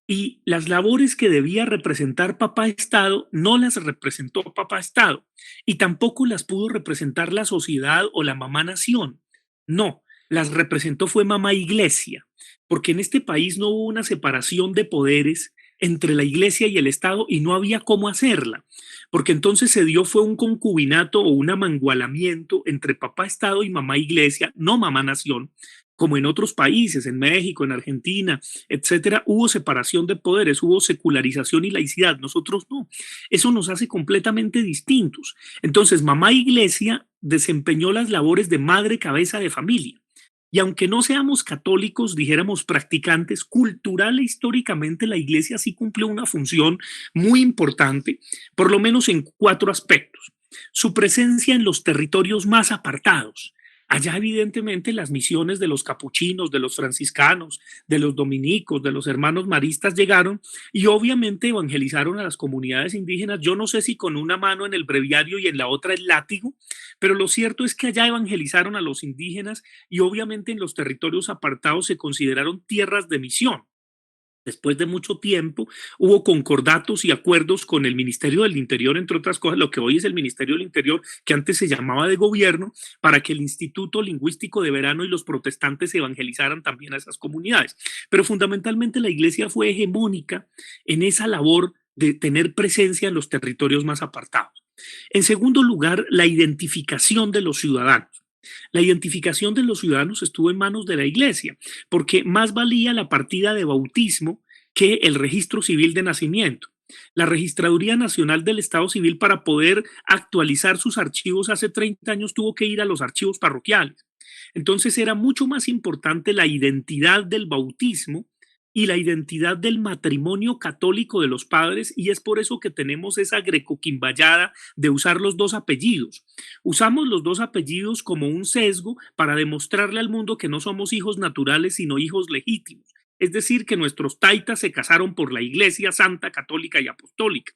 Y las labores que debía representar Papá Estado no las representó Papá Estado y tampoco las pudo representar la sociedad o la mamá nación. No, las representó fue Mamá Iglesia, porque en este país no hubo una separación de poderes entre la Iglesia y el Estado y no había cómo hacerla, porque entonces se dio fue un concubinato o un amangualamiento entre Papá Estado y Mamá Iglesia, no Mamá Nación, como en otros países, en México, en Argentina, etcétera, hubo separación de poderes, hubo secularización y laicidad. Nosotros no. Eso nos hace completamente distintos. Entonces, Mamá Iglesia desempeñó las labores de madre cabeza de familia. Y aunque no seamos católicos, dijéramos practicantes, cultural e históricamente la Iglesia sí cumplió una función muy importante, por lo menos en 4 aspectos. Su presencia en los territorios más apartados. Allá evidentemente las misiones de los capuchinos, de los franciscanos, de los dominicos, de los hermanos maristas llegaron y obviamente evangelizaron a las comunidades indígenas. Yo no sé si con una mano en el breviario y en la otra el látigo, pero lo cierto es que allá evangelizaron a los indígenas y obviamente en los territorios apartados se consideraron tierras de misión. Después de mucho tiempo hubo concordatos y acuerdos con el Ministerio del Interior, entre otras cosas, lo que hoy es el Ministerio del Interior, que antes se llamaba de Gobierno, para que el Instituto Lingüístico de Verano y los protestantes evangelizaran también a esas comunidades. Pero fundamentalmente la Iglesia fue hegemónica en esa labor de tener presencia en los territorios más apartados. En segundo lugar, la identificación de los ciudadanos. La identificación de los ciudadanos estuvo en manos de la Iglesia, porque más valía la partida de bautismo que el registro civil de nacimiento. La Registraduría Nacional del Estado Civil, para poder actualizar sus archivos hace 30 años, tuvo que ir a los archivos parroquiales. Entonces era mucho más importante la identidad del bautismo y la identidad del matrimonio católico de los padres, y es por eso que tenemos esa grecoquimbayada de usar los 2 apellidos. Usamos los 2 apellidos como un sesgo para demostrarle al mundo que no somos hijos naturales, sino hijos legítimos. Es decir, que nuestros taitas se casaron por la Iglesia Santa, Católica y Apostólica.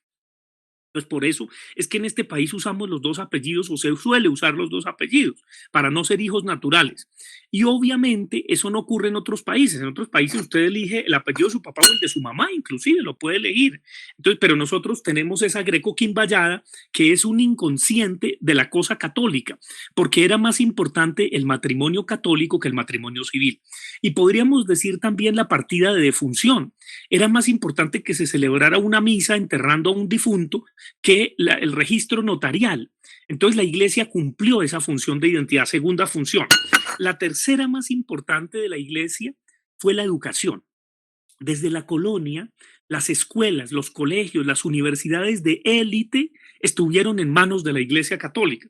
Entonces, por eso es que en este país usamos los 2 apellidos, o se suele usar los 2 apellidos, para no ser hijos naturales. Y obviamente eso no ocurre en otros países. En otros países usted elige el apellido de su papá o el de su mamá, inclusive lo puede elegir. Entonces, pero nosotros tenemos esa greco-quimbayada, que es un inconsciente de la cosa católica, porque era más importante el matrimonio católico que el matrimonio civil. Y podríamos decir también la partida de defunción. Era más importante que se celebrara una misa enterrando a un difunto que el registro notarial. Entonces la Iglesia cumplió esa función de identidad. Segunda función. La tercera más importante de la Iglesia fue la educación. Desde la colonia, las escuelas, los colegios, las universidades de élite estuvieron en manos de la Iglesia Católica.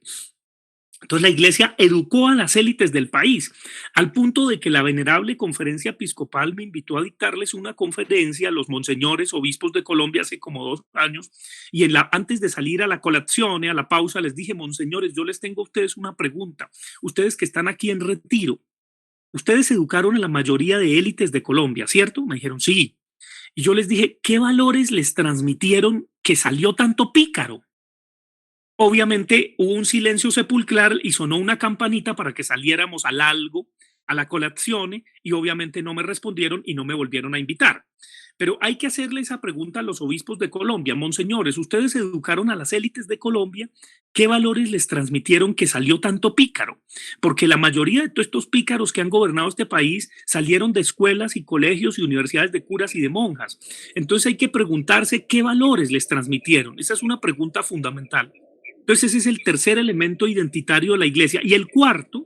Entonces la Iglesia educó a las élites del país, al punto de que la venerable Conferencia Episcopal me invitó a dictarles una conferencia a los monseñores obispos de Colombia hace como 2 años, y antes de salir a la colación, a la pausa, les dije: monseñores, yo les tengo a ustedes una pregunta. Ustedes que están aquí en retiro, ustedes educaron a la mayoría de élites de Colombia, ¿cierto? Me dijeron sí. Y yo les dije: ¿qué valores les transmitieron que salió tanto pícaro? Obviamente hubo un silencio sepulcral y sonó una campanita para que saliéramos al algo, a la colazione, y obviamente no me respondieron y no me volvieron a invitar. Pero hay que hacerle esa pregunta a los obispos de Colombia: monseñores, ustedes educaron a las élites de Colombia, ¿qué valores les transmitieron que salió tanto pícaro? Porque la mayoría de todos estos pícaros que han gobernado este país salieron de escuelas y colegios y universidades de curas y de monjas. Entonces hay que preguntarse qué valores les transmitieron. Esa es una pregunta fundamental. Entonces ese es el tercer elemento identitario de la Iglesia. Y el cuarto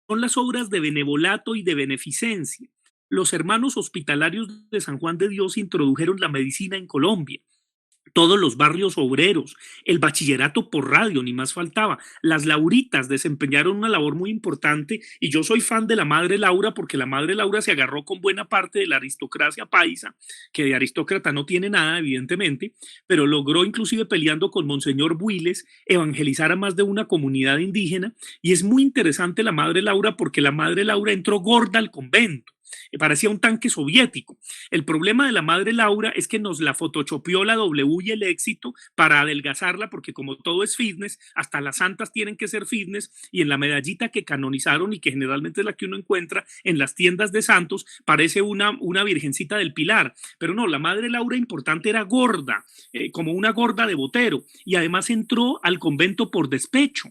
son las obras de benevolato y de beneficencia. Los hermanos hospitalarios de San Juan de Dios introdujeron la medicina en Colombia. todos los barrios obreros, el bachillerato por radio, ni más faltaba. Las Lauritas desempeñaron una labor muy importante y yo soy fan de la Madre Laura porque la Madre Laura se agarró con buena parte de la aristocracia paisa, que de aristócrata no tiene nada, evidentemente, pero logró, inclusive peleando con Monseñor Builes, evangelizar a más de una comunidad indígena. Y es muy interesante la Madre Laura porque la Madre Laura entró gorda al convento. Parecía un tanque soviético. El problema de la Madre Laura es que nos la photoshopeó la W y el Éxito para adelgazarla, porque como todo es fitness, hasta las santas tienen que ser fitness, y en la medallita que canonizaron y que generalmente es la que uno encuentra en las tiendas de santos, parece una virgencita del Pilar, pero no, la Madre Laura importante era gorda, como una gorda de Botero, y además entró al convento por despecho.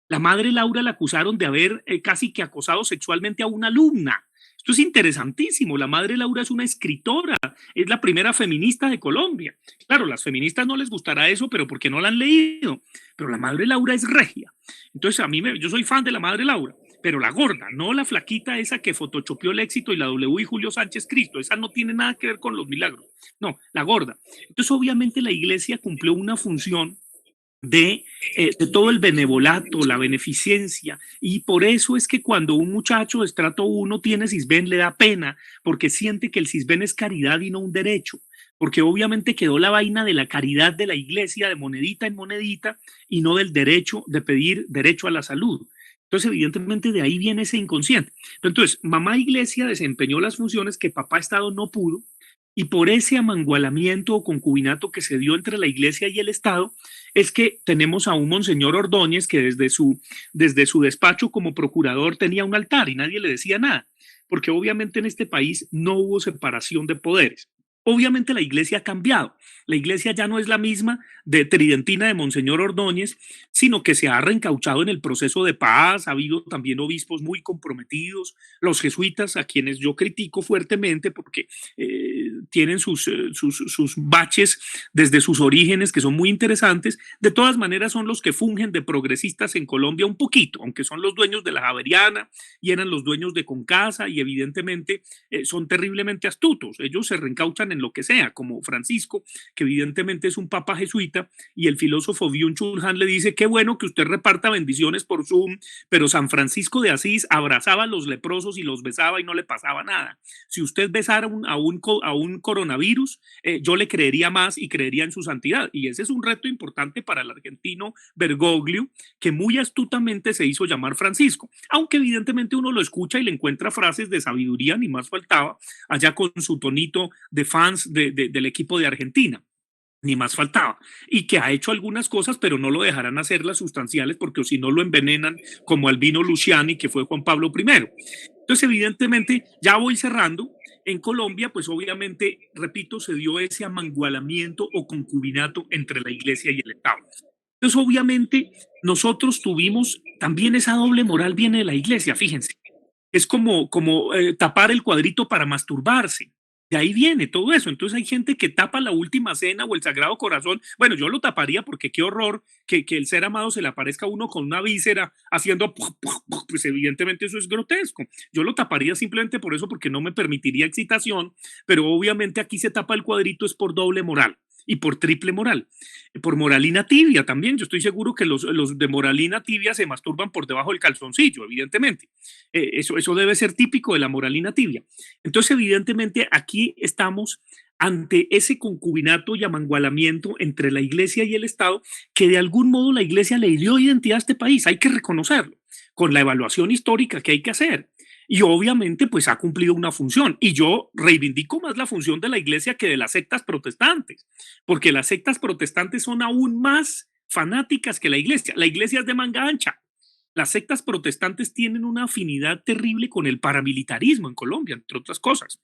La Madre Laura la acusaron de haber casi que acosado sexualmente a una alumna. Esto es interesantísimo. La Madre Laura es una escritora, es la primera feminista de Colombia. Claro, las feministas no les gustará eso, pero porque no la han leído. Pero la Madre Laura es regia. Entonces yo soy fan de la Madre Laura, pero la gorda, no la flaquita esa que photoshopeó el Éxito y la W y Julio Sánchez Cristo. Esa no tiene nada que ver con los milagros. No, la gorda. Entonces obviamente la iglesia cumplió una función de todo el benevolato, la beneficencia, y por eso es que cuando un muchacho de estrato 1 tiene Sisbén le da pena, porque siente que el Sisbén es caridad y no un derecho, porque obviamente quedó la vaina de la caridad de la iglesia de monedita en monedita y no del derecho de pedir derecho a la salud. Entonces, evidentemente, de ahí viene ese inconsciente. Entonces, mamá iglesia desempeñó las funciones que papá Estado no pudo, y por ese amangualamiento o concubinato que se dio entre la iglesia y el Estado, es que tenemos a un Monseñor Ordóñez que desde su despacho como procurador tenía un altar y nadie le decía nada, porque obviamente en este país no hubo separación de poderes. Obviamente la iglesia ha cambiado. La iglesia ya no es la misma de tridentina de Monseñor Ordóñez, sino que se ha reencauchado en el proceso de paz. Ha habido también obispos muy comprometidos, los jesuitas, a quienes yo critico fuertemente porque tienen sus baches desde sus orígenes que son muy interesantes. De todas maneras son los que fungen de progresistas en Colombia un poquito, aunque son los dueños de la Javeriana y eran los dueños de Concasa y evidentemente son terriblemente astutos. Ellos se reencauchan en lo que sea, como Francisco, que evidentemente es un papa jesuita, y el filósofo Byung-Chul Han le dice: qué bueno que usted reparta bendiciones por Zoom, pero San Francisco de Asís abrazaba a los leprosos y los besaba y no le pasaba nada. Si usted besara a un coronavirus, yo le creería más y creería en su santidad. Y ese es un reto importante para el argentino Bergoglio, que muy astutamente se hizo llamar Francisco, aunque evidentemente uno lo escucha y le encuentra frases de sabiduría, ni más faltaba, allá con su tonito de fans del equipo de Argentina, ni más faltaba, y que ha hecho algunas cosas, pero no lo dejarán hacer las sustanciales, porque si no lo envenenan como Albino Luciani, que fue Juan Pablo I. Entonces, evidentemente, ya voy cerrando. En Colombia, pues obviamente, repito, se dio ese amangualamiento o concubinato entre la iglesia y el Estado. Entonces, obviamente, nosotros tuvimos también esa doble moral, viene de la iglesia, fíjense. Es como tapar el cuadrito para masturbarse. De ahí viene todo eso. Entonces hay gente que tapa la Última Cena o el Sagrado Corazón. Bueno, yo lo taparía porque qué horror que el ser amado se le aparezca a uno con una víscera haciendo, pues evidentemente eso es grotesco. Yo lo taparía simplemente por eso, porque no me permitiría excitación, pero obviamente aquí se tapa el cuadrito es por doble moral y por triple moral, por moralina tibia también. Yo estoy seguro que los de moralina tibia se masturban por debajo del calzoncillo, evidentemente. Eso debe ser típico de la moralina tibia. Entonces, evidentemente, aquí estamos ante ese concubinato y amangualamiento entre la iglesia y el Estado, que de algún modo la iglesia le dio identidad a este país, hay que reconocerlo, con la evaluación histórica que hay que hacer. Y obviamente pues ha cumplido una función, y yo reivindico más la función de la iglesia que de las sectas protestantes, porque las sectas protestantes son aún más fanáticas que la iglesia es de manga ancha. Las sectas protestantes tienen una afinidad terrible con el paramilitarismo en Colombia, entre otras cosas.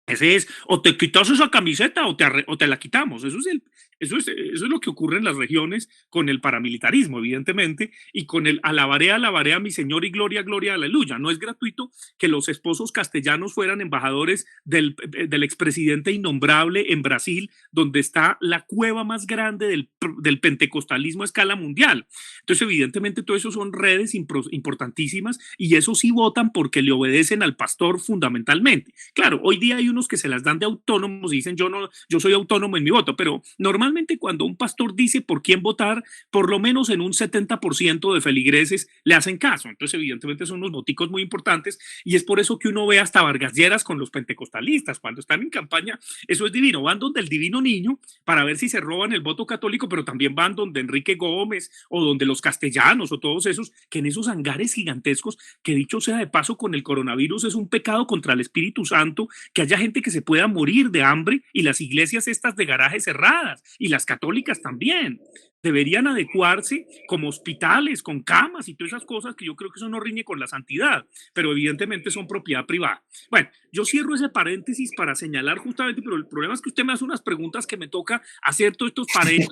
Ese es, o te quitas esa camiseta o te la quitamos. Eso es lo que ocurre en las regiones con el paramilitarismo, evidentemente, y con el alabaré a mi Señor y gloria, gloria, aleluya. No es gratuito que los esposos castellanos fueran embajadores del expresidente innombrable en Brasil, donde está la cueva más grande del pentecostalismo a escala mundial. Entonces, evidentemente, todo eso son redes importantísimas, y eso sí votan porque le obedecen al pastor fundamentalmente. Claro, hoy día hay unos que se las dan de autónomos y dicen yo soy autónomo en mi voto, pero normalmente normalmente cuando un pastor dice por quién votar, por lo menos en un 70% de feligreses le hacen caso. Entonces, evidentemente son unos voticos muy importantes y es por eso que uno ve hasta Vargas Lleras con los pentecostalistas. Cuando están en campaña, eso es divino. Van donde el divino niño para ver si se roban el voto católico, pero también van donde Enrique Gómez o donde los castellanos o todos esos, que en esos hangares gigantescos, que dicho sea de paso con el coronavirus es un pecado contra el Espíritu Santo, que haya gente que se pueda morir de hambre y las iglesias estas de garaje cerradas y las católicas también. Deberían adecuarse como hospitales, con camas y todas esas cosas que yo creo que eso no riñe con la santidad, pero evidentemente son propiedad privada. Bueno, yo cierro ese paréntesis para señalar justamente, pero el problema es que usted me hace unas preguntas que me toca hacer todos estos paréntesis,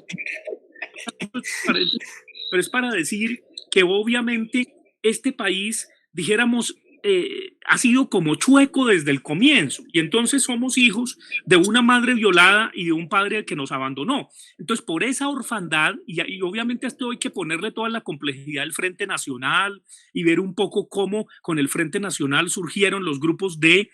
pero es para decir que obviamente este país, dijéramos, ha sido como chueco desde el comienzo y entonces somos hijos de una madre violada y de un padre que nos abandonó. Entonces por esa orfandad y obviamente a esto hay que ponerle toda la complejidad del Frente Nacional y ver un poco cómo con el Frente Nacional surgieron los grupos de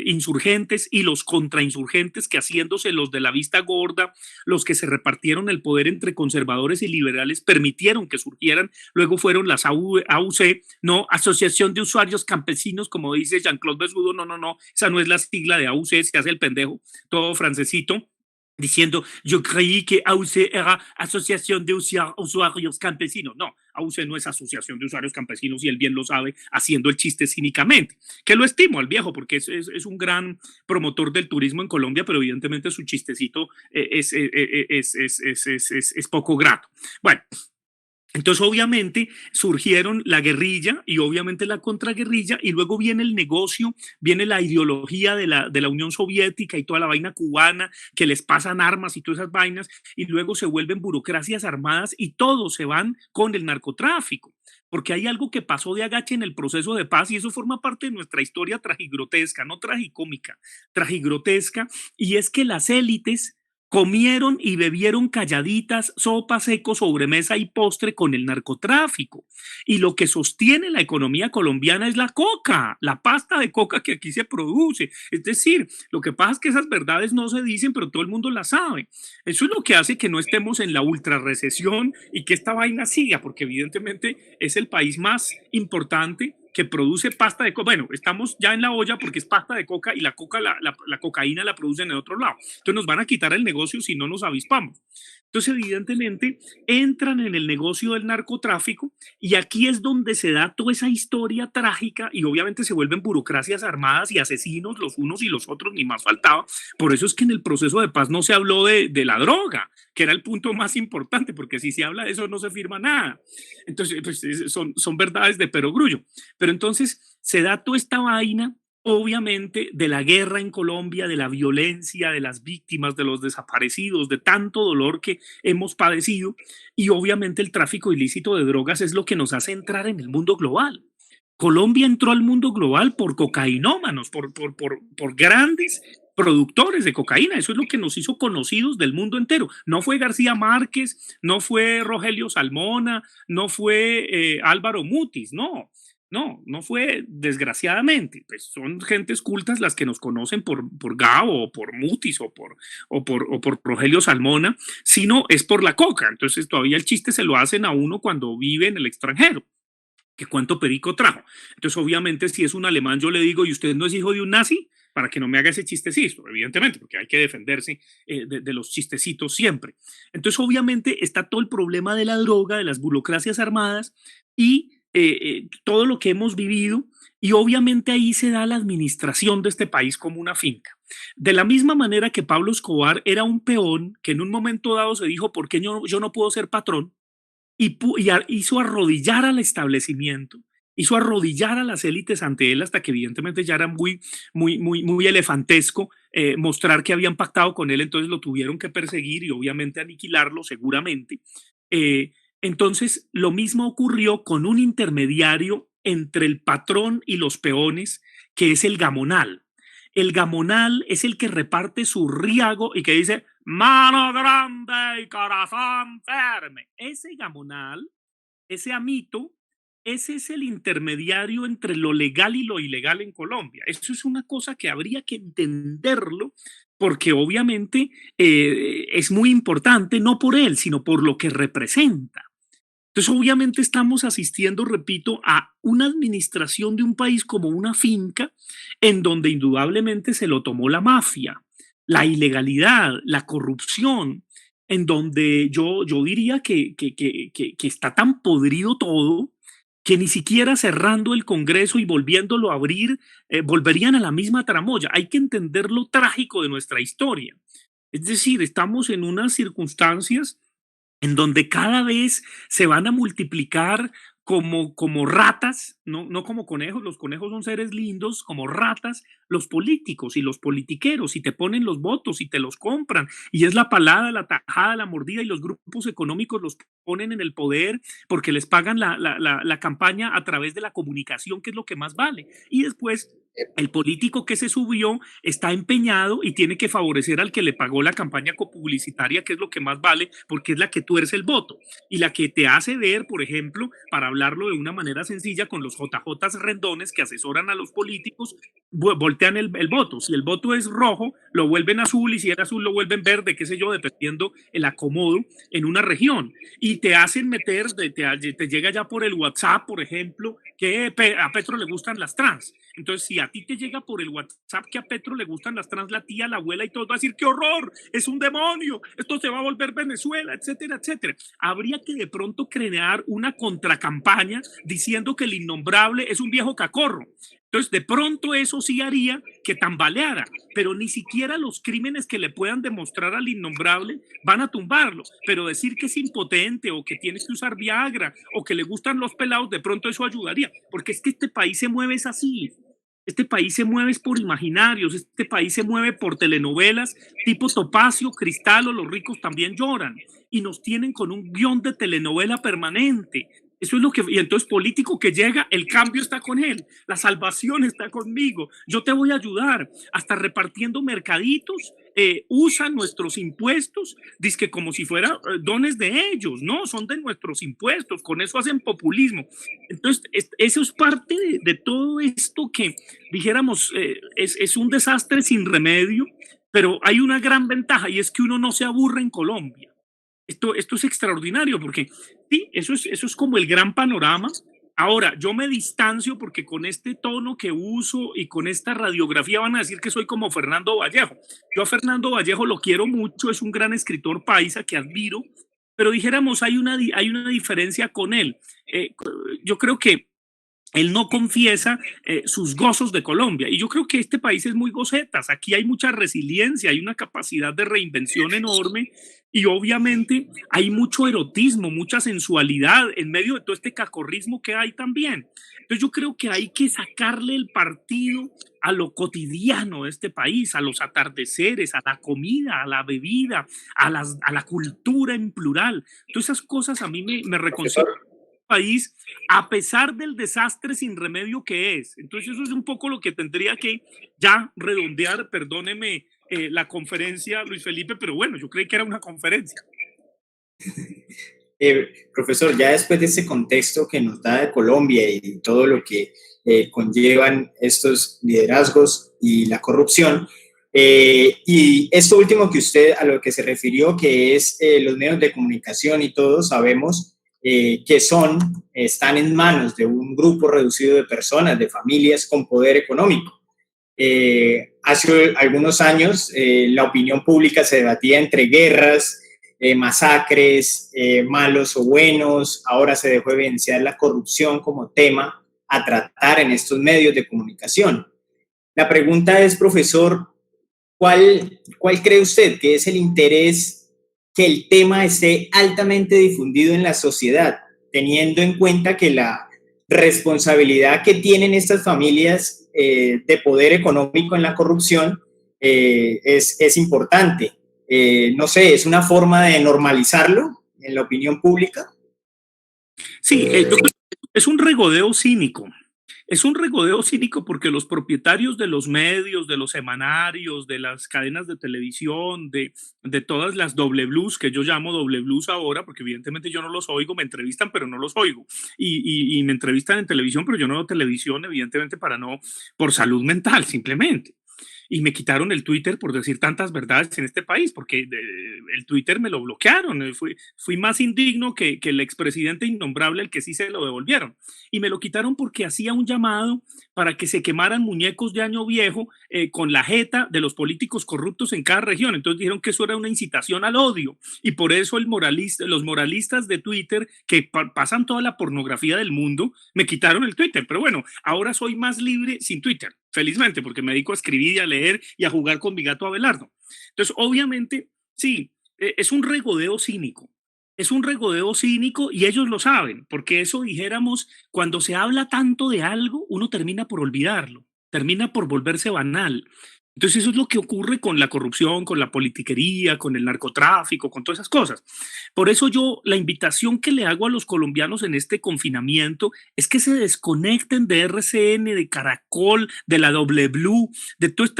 insurgentes y los contrainsurgentes que haciéndose los de la vista gorda, los que se repartieron el poder entre conservadores y liberales permitieron que surgieran, luego fueron las AUC, no Asociación de Usuarios Campesinos, como dice Jean-Claude Besudo, no, esa no es la sigla de AUC, se hace el pendejo, todo francesito, diciendo, yo creí que AUC era Asociación de Usuarios Campesinos. No, AUC no es Asociación de Usuarios Campesinos y él bien lo sabe, haciendo el chiste cínicamente, que lo estimo al viejo, porque es un gran promotor del turismo en Colombia, pero evidentemente su chistecito es poco grato. Bueno, entonces, obviamente, surgieron la guerrilla y obviamente la contraguerrilla y luego viene el negocio, viene la ideología de la Unión Soviética y toda la vaina cubana, que les pasan armas y todas esas vainas y luego se vuelven burocracias armadas y todos se van con el narcotráfico. Porque hay algo que pasó de agache en el proceso de paz y eso forma parte de nuestra historia tragigrotesca, no tragicómica, tragigrotesca, y es que las élites comieron y bebieron calladitas, sopa, seco, sobremesa y postre con el narcotráfico. Y lo que sostiene la economía colombiana es la coca, la pasta de coca que aquí se produce. Es decir, lo que pasa es que esas verdades no se dicen, pero todo el mundo las sabe. Eso es lo que hace que no estemos en la ultrarrecesión y que esta vaina siga, porque evidentemente es el país más importante que produce pasta de coca. Bueno, estamos ya en la olla porque es pasta de coca y la cocaína la producen en otro lado. Entonces nos van a quitar el negocio si no nos avispamos. Entonces, evidentemente, entran en el negocio del narcotráfico y aquí es donde se da toda esa historia trágica y obviamente se vuelven burocracias armadas y asesinos los unos y los otros, ni más faltaba. Por eso es que en el proceso de paz no se habló de la droga, que era el punto más importante, porque si se habla de eso no se firma nada. Entonces, pues, son verdades de perogrullo. Pero entonces se da toda esta vaina, obviamente, de la guerra en Colombia, de la violencia, de las víctimas, de los desaparecidos, de tanto dolor que hemos padecido y obviamente el tráfico ilícito de drogas es lo que nos hace entrar en el mundo global. Colombia entró al mundo global por cocainómanos, por grandes productores de cocaína. Eso es lo que nos hizo conocidos del mundo entero. No fue García Márquez, no fue Rogelio Salmona, no fue Álvaro Mutis, no fue, desgraciadamente, pues son gentes cultas las que nos conocen por Gabo o por Mutis o por Rogelio Salmona, sino es por la coca. Entonces todavía el chiste se lo hacen a uno cuando vive en el extranjero, que cuánto perico trajo. Entonces obviamente si es un alemán yo le digo, ¿y usted no es hijo de un nazi? Para que no me haga ese chistecito, evidentemente, porque hay que defenderse de los chistecitos siempre. Entonces obviamente está todo el problema de la droga, de las burocracias armadas y todo lo que hemos vivido y obviamente ahí se da la administración de este país como una finca. De la misma manera que Pablo Escobar era un peón que en un momento dado se dijo, ¿por qué yo no puedo ser patrón? Y hizo arrodillar al establecimiento, hizo arrodillar a las élites ante él hasta que evidentemente ya era muy elefantesco mostrar que habían pactado con él, entonces lo tuvieron que perseguir y obviamente aniquilarlo seguramente. Entonces, lo mismo ocurrió con un intermediario entre el patrón y los peones, que es el gamonal. El gamonal es el que reparte su riago y que dice, mano grande y corazón firme. Ese gamonal, ese amito, ese es el intermediario entre lo legal y lo ilegal en Colombia. Eso es una cosa que habría que entenderlo porque obviamente es muy importante, no por él, sino por lo que representa. Entonces, obviamente estamos asistiendo, repito, a una administración de un país como una finca en donde indudablemente se lo tomó la mafia, la ilegalidad, la corrupción, en donde yo diría que está tan podrido todo que ni siquiera cerrando el Congreso y volviéndolo a abrir, volverían a la misma tramoya. Hay que entender lo trágico de nuestra historia. Es decir, estamos en unas circunstancias en donde cada vez se van a multiplicar como ratas, no como conejos, los conejos son seres lindos, como ratas, los políticos y los politiqueros, y te ponen los votos y te los compran, y es la palada, la tajada, la mordida, y los grupos económicos los ponen en el poder porque les pagan la campaña a través de la comunicación, que es lo que más vale, y después el político que se subió está empeñado y tiene que favorecer al que le pagó la campaña publicitaria, que es lo que más vale, porque es la que tuerce el voto y la que te hace ver, por ejemplo, para hablarlo de una manera sencilla, con los JJs rendones que asesoran a los políticos, voltean el voto. Si el voto es rojo, lo vuelven azul, y si es azul, lo vuelven verde, qué sé yo, dependiendo el acomodo en una región. Y te hacen meter, te llega ya por el WhatsApp, por ejemplo, que a Petro le gustan las trans. Entonces, si a ti te llega por el WhatsApp que a Petro le gustan las trans, la tía, la abuela y todo, va a decir, ¡qué horror! ¡Es un demonio! ¡Esto se va a volver Venezuela! Etcétera, etcétera. Habría que de pronto crear una contracampaña diciendo que el innombrable es un viejo cacorro. Entonces, de pronto eso sí haría que tambaleara, pero ni siquiera los crímenes que le puedan demostrar al innombrable van a tumbarlo. Pero decir que es impotente o que tienes que usar Viagra o que le gustan los pelados, de pronto eso ayudaría, porque es que este país se mueve así. Este país se mueve por imaginarios, este país se mueve por telenovelas tipo Topacio, Cristal o Los ricos también lloran, y nos tienen con un guión de telenovela permanente. Eso es lo que, y entonces político que llega, el cambio está con él, la salvación está conmigo, yo te voy a ayudar, hasta repartiendo mercaditos, usan nuestros impuestos, dizque como si fuera dones de ellos, no, son de nuestros impuestos, con eso hacen populismo. Entonces, eso es parte de todo esto que, dijéramos, es un desastre sin remedio, pero hay una gran ventaja, y es que uno no se aburre en Colombia. Esto es extraordinario porque sí, eso es como el gran panorama. Ahora, yo me distancio porque con este tono que uso y con esta radiografía van a decir que soy como Fernando Vallejo. Yo a Fernando Vallejo lo quiero mucho, es un gran escritor paisa que admiro, pero dijéramos, hay una diferencia con él. Yo creo que él no confiesa sus gozos de Colombia. Y yo creo que este país es muy gocetas. Aquí hay mucha resiliencia, hay una capacidad de reinvención enorme y obviamente hay mucho erotismo, mucha sensualidad en medio de todo este cacorrismo que hay también. Entonces yo creo que hay que sacarle el partido a lo cotidiano de este país, a los atardeceres, a la comida, a la bebida, a la cultura en plural. Todas esas cosas a mí me reconcilian país a pesar del desastre sin remedio que es. Entonces eso es un poco lo que tendría que ya redondear, perdóneme la conferencia, Luis Felipe, pero bueno, yo creí que era una conferencia. Profesor, ya después de ese contexto que nos da de Colombia y todo lo que conllevan estos liderazgos y la corrupción, y esto último que usted a lo que se refirió, que es los medios de comunicación y todo, sabemos que están en manos de un grupo reducido de personas, de familias con poder económico. Hace algunos años la opinión pública se debatía entre guerras, masacres, malos o buenos. Ahora se dejó evidenciar la corrupción como tema a tratar en estos medios de comunicación. La pregunta es, profesor, ¿cuál cree usted que es el interés que el tema esté altamente difundido en la sociedad, teniendo en cuenta que la responsabilidad que tienen estas familias de poder económico en la corrupción es importante? No sé, ¿es una forma de normalizarlo en la opinión pública? Sí, yo creo que es un regodeo cínico. Es un regodeo cínico porque los propietarios de los medios, de los semanarios, de las cadenas de televisión, de todas las doble blues, que yo llamo doble blues ahora, porque evidentemente yo no los oigo, me entrevistan, pero no los oigo. Y me entrevistan en televisión, pero yo no veo televisión, evidentemente, por salud mental, simplemente. Y me quitaron el Twitter por decir tantas verdades en este país, porque el Twitter me lo bloquearon. Fui más indigno que el expresidente innombrable, el que sí se lo devolvieron. Y me lo quitaron porque hacía un llamado para que se quemaran muñecos de año viejo con la jeta de los políticos corruptos en cada región. Entonces dijeron que eso era una incitación al odio. Y por eso los moralistas de Twitter, que pasan toda la pornografía del mundo, me quitaron el Twitter. Pero bueno, ahora soy más libre sin Twitter, felizmente, porque me dedico a escribir y a leer y a jugar con mi gato Abelardo. Entonces, obviamente, sí, es un regodeo cínico. Es un regodeo cínico y ellos lo saben, porque eso dijéramos, cuando se habla tanto de algo, uno termina por olvidarlo, termina por volverse banal. Entonces eso es lo que ocurre con la corrupción, con la politiquería, con el narcotráfico, con todas esas cosas. Por eso yo, la invitación que le hago a los colombianos en este confinamiento es que se desconecten de RCN, de Caracol, de la Doble Blue, de todos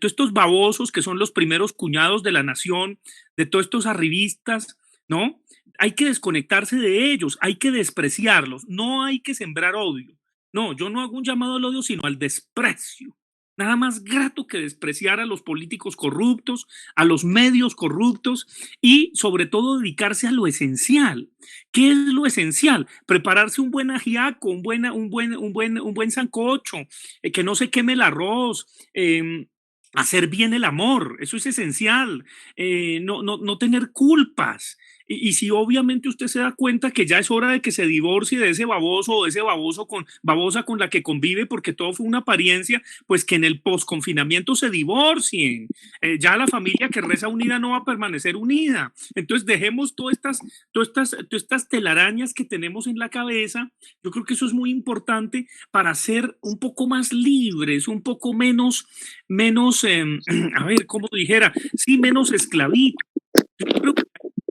estos babosos que son los primeros cuñados de la nación, de todos estos arribistas, ¿no? Hay que desconectarse de ellos, hay que despreciarlos, no hay que sembrar odio. No, yo no hago un llamado al odio, sino al desprecio. Nada más grato que despreciar a los políticos corruptos, a los medios corruptos y sobre todo dedicarse a lo esencial. ¿Qué es lo esencial? Prepararse un buen ajiaco, un buen sancocho, que no se queme el arroz, hacer bien el amor, eso es esencial, no tener culpas. Y si obviamente usted se da cuenta que ya es hora de que se divorcie de ese baboso o de ese babosa con la que convive porque todo fue una apariencia, pues que en el posconfinamiento se divorcien. Ya la familia que reza unida no va a permanecer unida. Entonces dejemos todas estas telarañas que tenemos en la cabeza. Yo creo que eso es muy importante para ser un poco más libres, un poco menos, a ver, ¿cómo dijera? Sí, menos esclavitud. Yo creo que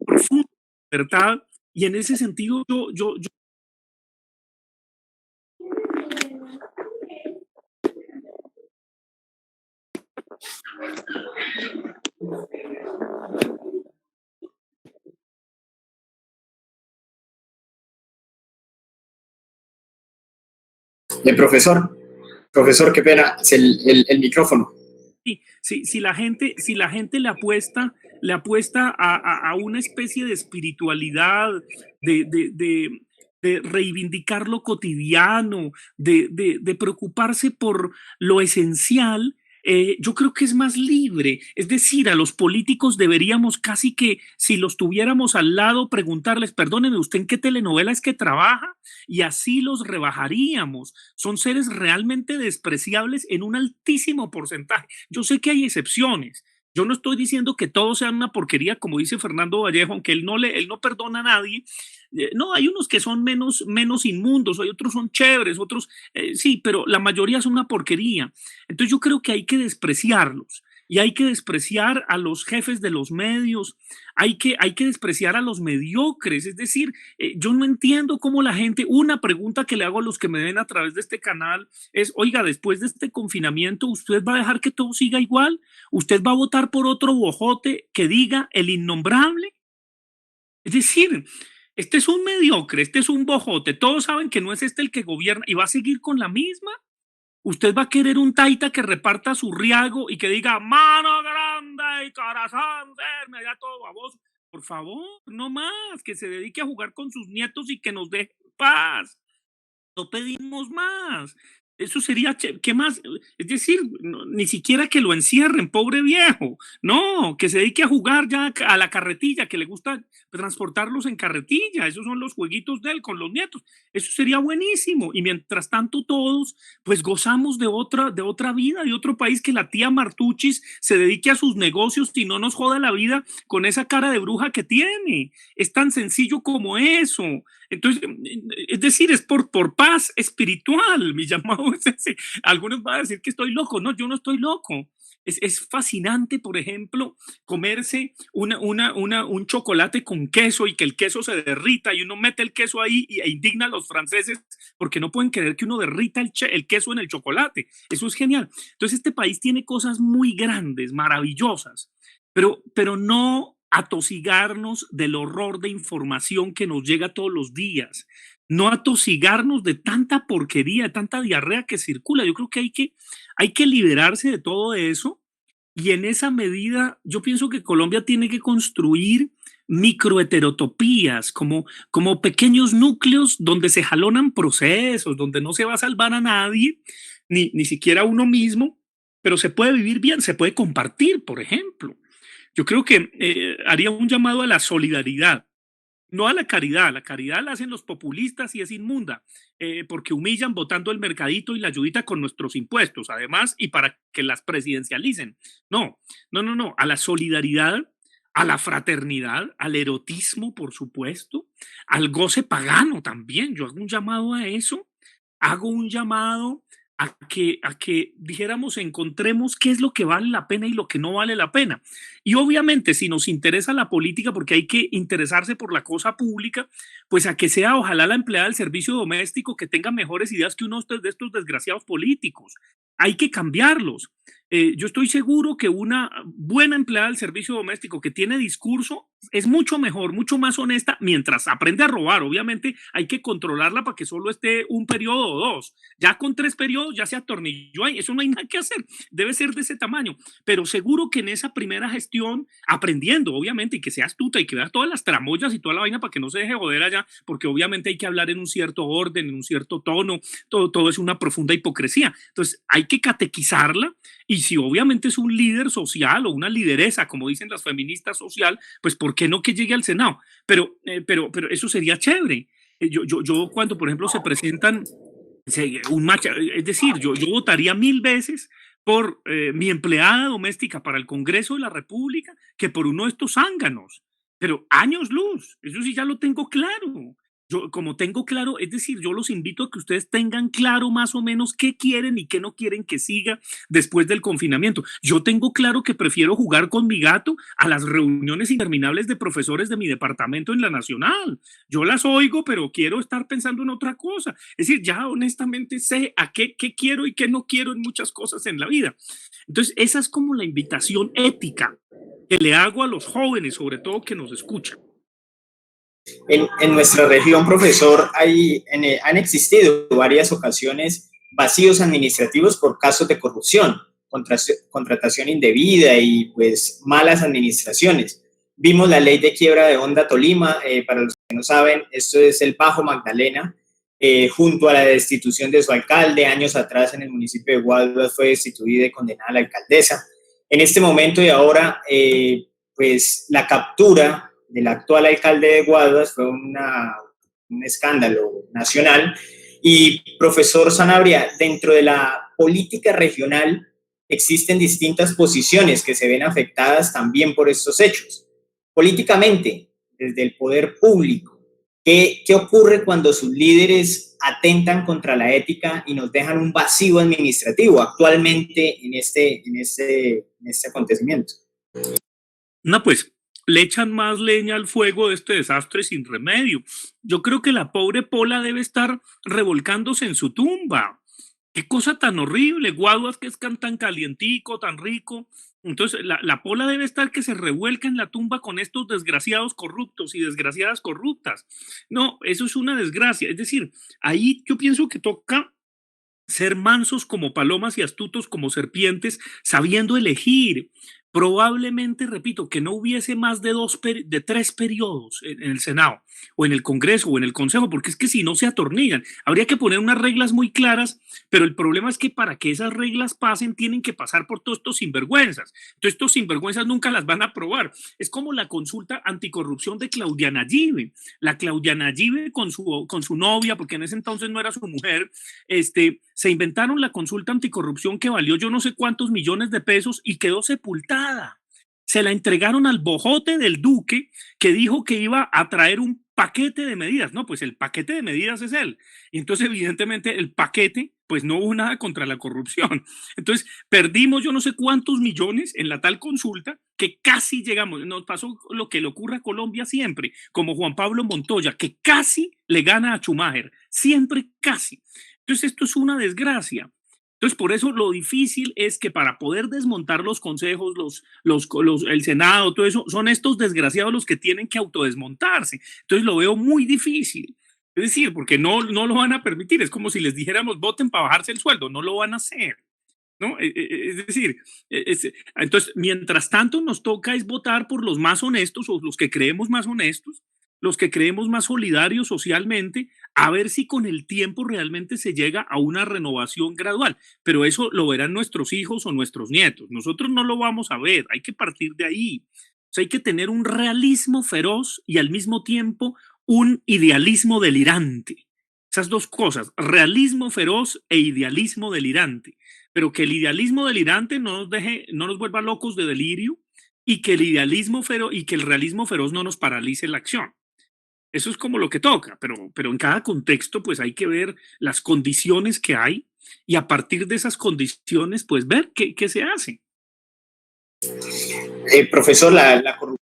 profunda libertad y en ese sentido yo Profesor, qué pena, es el micrófono. Sí, si la gente le apuesta a una especie de espiritualidad, de reivindicar lo cotidiano, de preocuparse por lo esencial, yo creo que es más libre. Es decir, a los políticos deberíamos casi que, si los tuviéramos al lado, preguntarles, perdóneme, ¿usted en qué telenovela es que trabaja? Y así los rebajaríamos. Son seres realmente despreciables en un altísimo porcentaje. Yo sé que hay excepciones. Yo no estoy diciendo que todos sean una porquería, como dice Fernando Vallejo, aunque él no perdona a nadie. No, hay unos que son menos inmundos, hay otros son chéveres, otros sí, pero la mayoría son una porquería. Entonces yo creo que hay que despreciarlos y hay que despreciar a los jefes de los medios, hay que despreciar a los mediocres. Es decir, yo no entiendo cómo la gente, una pregunta que le hago a los que me ven a través de este canal es, oiga, después de este confinamiento, ¿usted va a dejar que todo siga igual? ¿Usted va a votar por otro bojote que diga el innombrable? Es decir, este es un mediocre, este es un bojote, todos saben que no es este el que gobierna y va a seguir con la misma. ¿Usted va a querer un taita que reparta su riago y que diga mano grande y corazón firme, ya todo baboso? Por favor, no más, que se dedique a jugar con sus nietos y que nos deje en paz. No pedimos más. Eso sería, ¿qué más? Es decir, ni siquiera que lo encierren, pobre viejo. No, que se dedique a jugar ya a la carretilla, que le gusta transportarlos en carretilla. Esos son los jueguitos de él con los nietos. Eso sería buenísimo. Y mientras tanto todos, pues gozamos de otra vida, de otro país, que la tía Martuchis se dedique a sus negocios y no nos joda la vida con esa cara de bruja que tiene. Es tan sencillo como eso. Entonces, es decir, es por paz espiritual. Mi llamado algunos van a decir que estoy loco. No, yo no estoy loco. Es fascinante, por ejemplo, comerse un chocolate con queso y que el queso se derrita y uno mete el queso ahí e indigna a los franceses porque no pueden creer que uno derrita el queso en el chocolate. Eso es genial. Entonces este país tiene cosas muy grandes, maravillosas, pero no atosigarnos del horror de información que nos llega todos los días, no atosigarnos de tanta porquería, de tanta diarrea que circula. Yo creo que hay que liberarse de todo eso y en esa medida yo pienso que Colombia tiene que construir microheterotopías, como pequeños núcleos donde se jalonan procesos, donde no se va a salvar a nadie, ni siquiera a uno mismo, pero se puede vivir bien, se puede compartir, por ejemplo. Yo creo que haría un llamado a la solidaridad, no a la caridad. La caridad la hacen los populistas y es inmunda, porque humillan votando el mercadito y la ayudita con nuestros impuestos, además, y para que las presidencialicen. No, no, no, no, a la solidaridad, a la fraternidad, al erotismo, por supuesto, al goce pagano también. Yo hago un llamado a eso, hago un llamado a que dijéramos, encontremos qué es lo que vale la pena y lo que no vale la pena. Y obviamente, si nos interesa la política, porque hay que interesarse por la cosa pública, pues a que sea ojalá la empleada del servicio doméstico que tenga mejores ideas que uno de estos desgraciados políticos. Hay que cambiarlos. Yo estoy seguro que una buena empleada del servicio doméstico que tiene discurso es mucho mejor, mucho más honesta, mientras aprende a robar. Obviamente hay que controlarla para que solo esté un periodo o dos. Ya con 3 periodos ya se atornilló ahí. Eso no hay nada que hacer. Debe ser de ese tamaño. Pero seguro que en esa primera gestión, aprendiendo, obviamente, y que sea astuta y que vea todas las tramoyas y toda la vaina para que no se deje joder allá, porque obviamente hay que hablar en un cierto orden, en un cierto tono. Todo es una profunda hipocresía. Entonces hay que catequizarla. Y si obviamente es un líder social o una lideresa, como dicen las feministas social, pues ¿por qué no que llegue al Senado? Pero eso sería chévere. Yo cuando, por ejemplo, se presentan un match, es decir, yo votaría 1000 veces por mi empleada doméstica para el Congreso de la República que por uno de estos zánganos. Pero años luz, eso sí ya lo tengo claro. Yo, como tengo claro, es decir, yo los invito a que ustedes tengan claro más o menos qué quieren y qué no quieren que siga después del confinamiento. Yo tengo claro que prefiero jugar con mi gato a las reuniones interminables de profesores de mi departamento en la Nacional. Yo las oigo, pero quiero estar pensando en otra cosa. Es decir, ya honestamente sé a qué quiero y qué no quiero en muchas cosas en la vida. Entonces, esa es como la invitación ética que le hago a los jóvenes, sobre todo que nos escuchan. En nuestra región, profesor, han existido varias ocasiones vacíos administrativos por casos de corrupción, contratación indebida y pues malas administraciones. Vimos la ley de quiebra de Honda Tolima, para los que no saben, esto es el Bajo Magdalena, junto a la destitución de su alcalde. Años atrás en el municipio de Guaduas fue destituida y condenada la alcaldesa. En este momento y ahora, pues la captura del actual alcalde de Guaduas fue un escándalo nacional. Y profesor Sanabria, dentro de la política regional existen distintas posiciones que se ven afectadas también por estos hechos. Políticamente, desde el poder público, ¿qué ocurre cuando sus líderes atentan contra la ética y nos dejan un vacío administrativo actualmente en este acontecimiento? No, pues le echan más leña al fuego de este desastre sin remedio. Yo creo que la pobre Pola debe estar revolcándose en su tumba. Qué cosa tan horrible. Guaduas, que es tan calientico, tan rico. Entonces la Pola debe estar que se revuelca en la tumba con estos desgraciados corruptos y desgraciadas corruptas. No, eso es una desgracia. Es decir, ahí yo pienso que toca ser mansos como palomas y astutos como serpientes, sabiendo elegir. Probablemente, repito, que no hubiese más de 3 periodos en el Senado o en el Congreso o en el Consejo, porque es que si no se atornillan, habría que poner unas reglas muy claras, pero el problema es que para que esas reglas pasen tienen que pasar por todos estos sinvergüenzas. Entonces estos sinvergüenzas nunca las van a aprobar. Es como la consulta anticorrupción de Claudia Nayibe. La Claudia Nayibe con su novia, porque en ese entonces no era su mujer, se inventaron la consulta anticorrupción que valió yo no sé cuántos millones de pesos y quedó sepultada. Se la entregaron al bojote del Duque, que dijo que iba a traer un paquete de medidas. No, pues el paquete de medidas es él. Y entonces, evidentemente, el paquete pues no hubo nada contra la corrupción. Entonces, perdimos yo no sé cuántos millones en la tal consulta que casi llegamos. Nos pasó lo que le ocurre a Colombia siempre, como Juan Pablo Montoya, que casi le gana a Schumacher, siempre casi. Entonces, esto es una desgracia. Entonces, por eso lo difícil es que para poder desmontar los consejos, el Senado, todo eso, son estos desgraciados los que tienen que autodesmontarse. Entonces, lo veo muy difícil. Es decir, porque no lo van a permitir. Es como si les dijéramos voten para bajarse el sueldo. No lo van a hacer, ¿no? Es decir, entonces, mientras tanto nos toca es votar por los más honestos o los que creemos más honestos, los que creemos más solidarios socialmente, a ver si con el tiempo realmente se llega a una renovación gradual. Pero eso lo verán nuestros hijos o nuestros nietos. Nosotros no lo vamos a ver, hay que partir de ahí. O sea, hay que tener un realismo feroz y al mismo tiempo un idealismo delirante. Esas dos cosas, realismo feroz e idealismo delirante. Pero que el idealismo delirante no nos vuelva locos de delirio y que el idealismo feroz y que el realismo feroz no nos paralice la acción. Eso es como lo que toca, pero en cada contexto pues hay que ver las condiciones que hay y a partir de esas condiciones pues ver qué se hace. Profesor, la corrupción.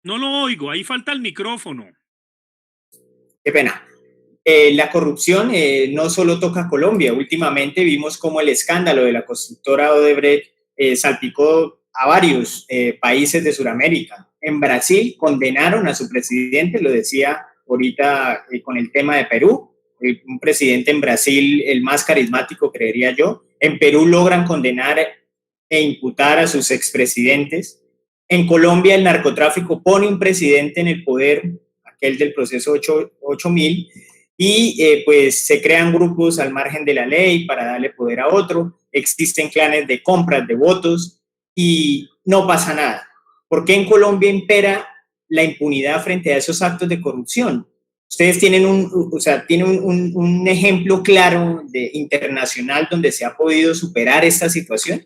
No lo oigo, ahí falta el micrófono. Qué pena. La corrupción no solo toca a Colombia. Últimamente vimos cómo el escándalo de la constructora Odebrecht salpicó a varios países de Sudamérica. En Brasil condenaron a su presidente, lo decía ahorita con el tema de Perú, un presidente en Brasil, el más carismático, creería yo. En Perú logran condenar e imputar a sus expresidentes. En Colombia el narcotráfico pone un presidente en el poder, aquel del proceso 8000, y pues se crean grupos al margen de la ley para darle poder a otro. Existen clanes de compras de votos y no pasa nada. ¿Por qué en Colombia impera la impunidad frente a esos actos de corrupción? Ustedes tienen un ejemplo claro internacional donde se ha podido superar esta situación.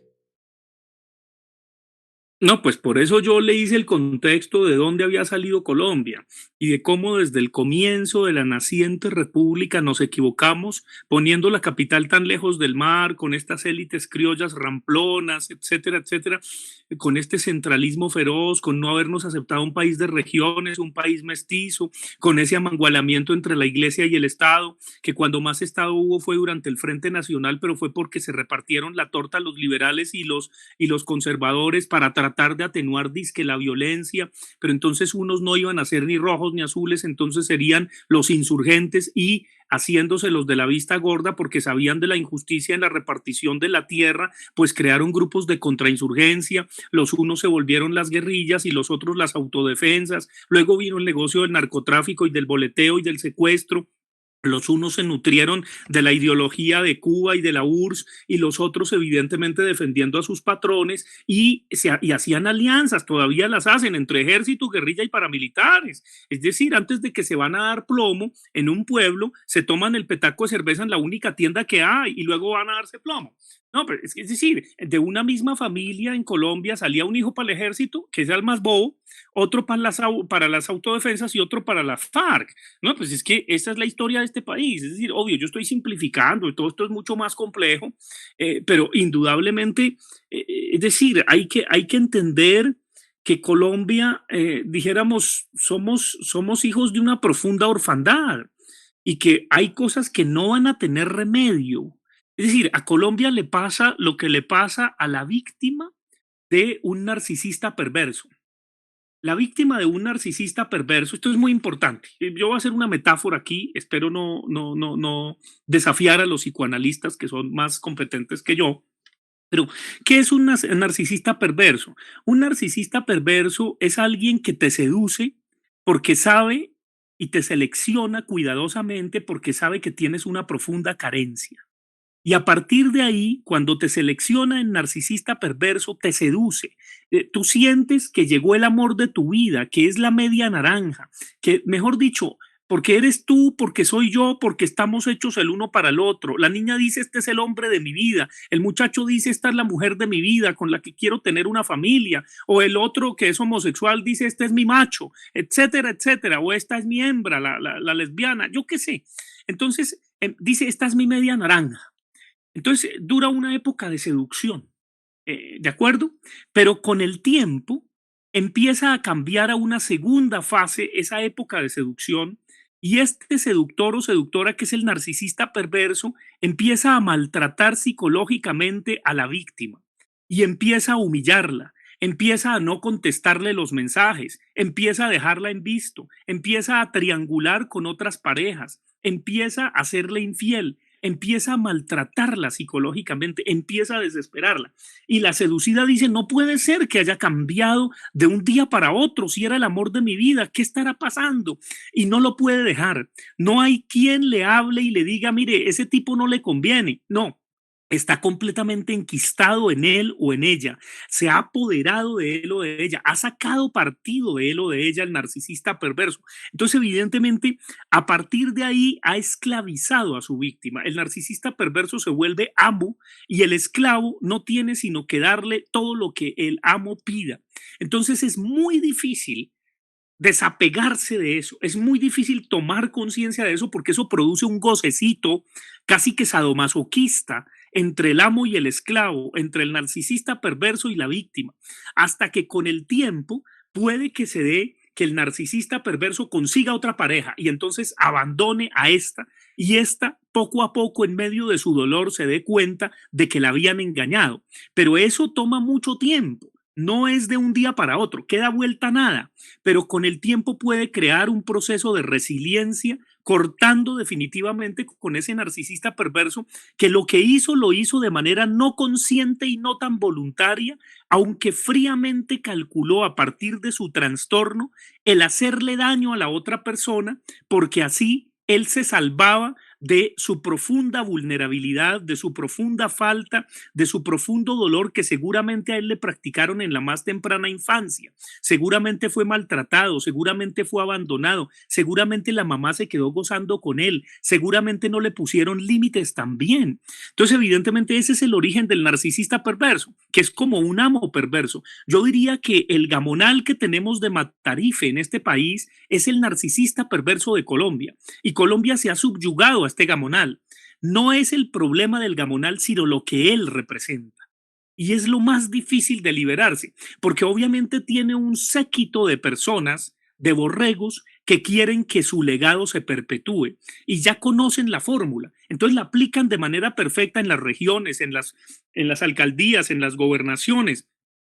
No, pues por eso yo le hice el contexto de dónde había salido Colombia y de cómo desde el comienzo de la naciente república nos equivocamos poniendo la capital tan lejos del mar, con estas élites criollas ramplonas, etcétera, etcétera, con este centralismo feroz, con no habernos aceptado un país de regiones, un país mestizo, con ese amangualamiento entre la iglesia y el Estado, que cuando más Estado hubo fue durante el Frente Nacional, pero fue porque se repartieron la torta a los liberales y los conservadores para tratar de atenuar disque la violencia, pero entonces unos no iban a ser ni rojos ni azules, entonces serían los insurgentes y haciéndose los de la vista gorda porque sabían de la injusticia en la repartición de la tierra, pues crearon grupos de contrainsurgencia, los unos se volvieron las guerrillas y los otros las autodefensas, luego vino el negocio del narcotráfico y del boleteo y del secuestro. Los unos se nutrieron de la ideología de Cuba y de la URSS y los otros evidentemente defendiendo a sus patrones y hacían alianzas, todavía las hacen entre ejército, guerrilla y paramilitares. Es decir, antes de que se van a dar plomo en un pueblo, se toman el petaco de cerveza en la única tienda que hay y luego van a darse plomo. No, pero es decir, de una misma familia en Colombia salía un hijo para el ejército, que es el más bobo, otro para las autodefensas y otro para la FARC. No, pues es que esa es la historia de este país. Es decir, obvio, yo estoy simplificando, todo esto es mucho más complejo, pero indudablemente, es decir, hay que entender que Colombia, dijéramos, somos hijos de una profunda orfandad y que hay cosas que no van a tener remedio. Es decir, a Colombia le pasa lo que le pasa a la víctima de un narcisista perverso. La víctima de un narcisista perverso, esto es muy importante. Yo voy a hacer una metáfora aquí, espero no desafiar a los psicoanalistas que son más competentes que yo. Pero, ¿qué es un narcisista perverso? Un narcisista perverso es alguien que te seduce porque sabe y te selecciona cuidadosamente porque sabe que tienes una profunda carencia. Y a partir de ahí, cuando te selecciona el narcisista perverso, te seduce. Tú sientes que llegó el amor de tu vida, que es la media naranja, que, mejor dicho, porque eres tú, porque soy yo, porque estamos hechos el uno para el otro. La niña dice, este es el hombre de mi vida. El muchacho dice, esta es la mujer de mi vida con la que quiero tener una familia. O el otro que es homosexual dice, este es mi macho, etcétera, etcétera. O esta es mi hembra, la lesbiana, yo qué sé. Entonces, dice, esta es mi media naranja. Entonces, dura una época de seducción, ¿de acuerdo? Pero con el tiempo empieza a cambiar a una segunda fase esa época de seducción y este seductor o seductora que es el narcisista perverso empieza a maltratar psicológicamente a la víctima y empieza a humillarla, empieza a no contestarle los mensajes, empieza a dejarla en visto, empieza a triangular con otras parejas, empieza a hacerle infiel, empieza a maltratarla psicológicamente, empieza a desesperarla. Y la seducida dice, no puede ser que haya cambiado de un día para otro, si era el amor de mi vida, ¿qué estará pasando? Y no lo puede dejar. No hay quien le hable y le diga, mire, ese tipo no le conviene. No. Está completamente enquistado en él o en ella, se ha apoderado de él o de ella, ha sacado partido de él o de ella el narcisista perverso. Entonces, evidentemente, a partir de ahí ha esclavizado a su víctima. El narcisista perverso se vuelve amo y el esclavo no tiene sino que darle todo lo que el amo pida. Entonces, es muy difícil desapegarse de eso. Es muy difícil tomar conciencia de eso porque eso produce un gocecito casi que sadomasoquista entre el amo y el esclavo, entre el narcisista perverso y la víctima, hasta que con el tiempo puede que se dé que el narcisista perverso consiga otra pareja y entonces abandone a esta y esta poco a poco en medio de su dolor se dé cuenta de que la habían engañado. Pero eso toma mucho tiempo. No es de un día para otro, queda vuelta a nada, pero con el tiempo puede crear un proceso de resiliencia, cortando definitivamente con ese narcisista perverso que lo que hizo lo hizo de manera no consciente y no tan voluntaria, aunque fríamente calculó a partir de su trastorno el hacerle daño a la otra persona, porque así él se salvaba de su profunda vulnerabilidad, de su profunda falta, de su profundo dolor que seguramente a él le practicaron en la más temprana infancia. Seguramente fue maltratado, seguramente fue abandonado, seguramente la mamá se quedó gozando con él, seguramente no le pusieron límites también. Entonces, evidentemente, ese es el origen del narcisista perverso, que es como un amo perverso. Yo diría que el gamonal que tenemos de Matarife en este país es el narcisista perverso de Colombia. Y Colombia se ha subyugado a este gamonal. No es el problema del gamonal, sino lo que él representa. Y es lo más difícil de liberarse, porque obviamente tiene un séquito de personas, de borregos, que quieren que su legado se perpetúe y ya conocen la fórmula. Entonces la aplican de manera perfecta en las regiones, en las alcaldías, en las gobernaciones,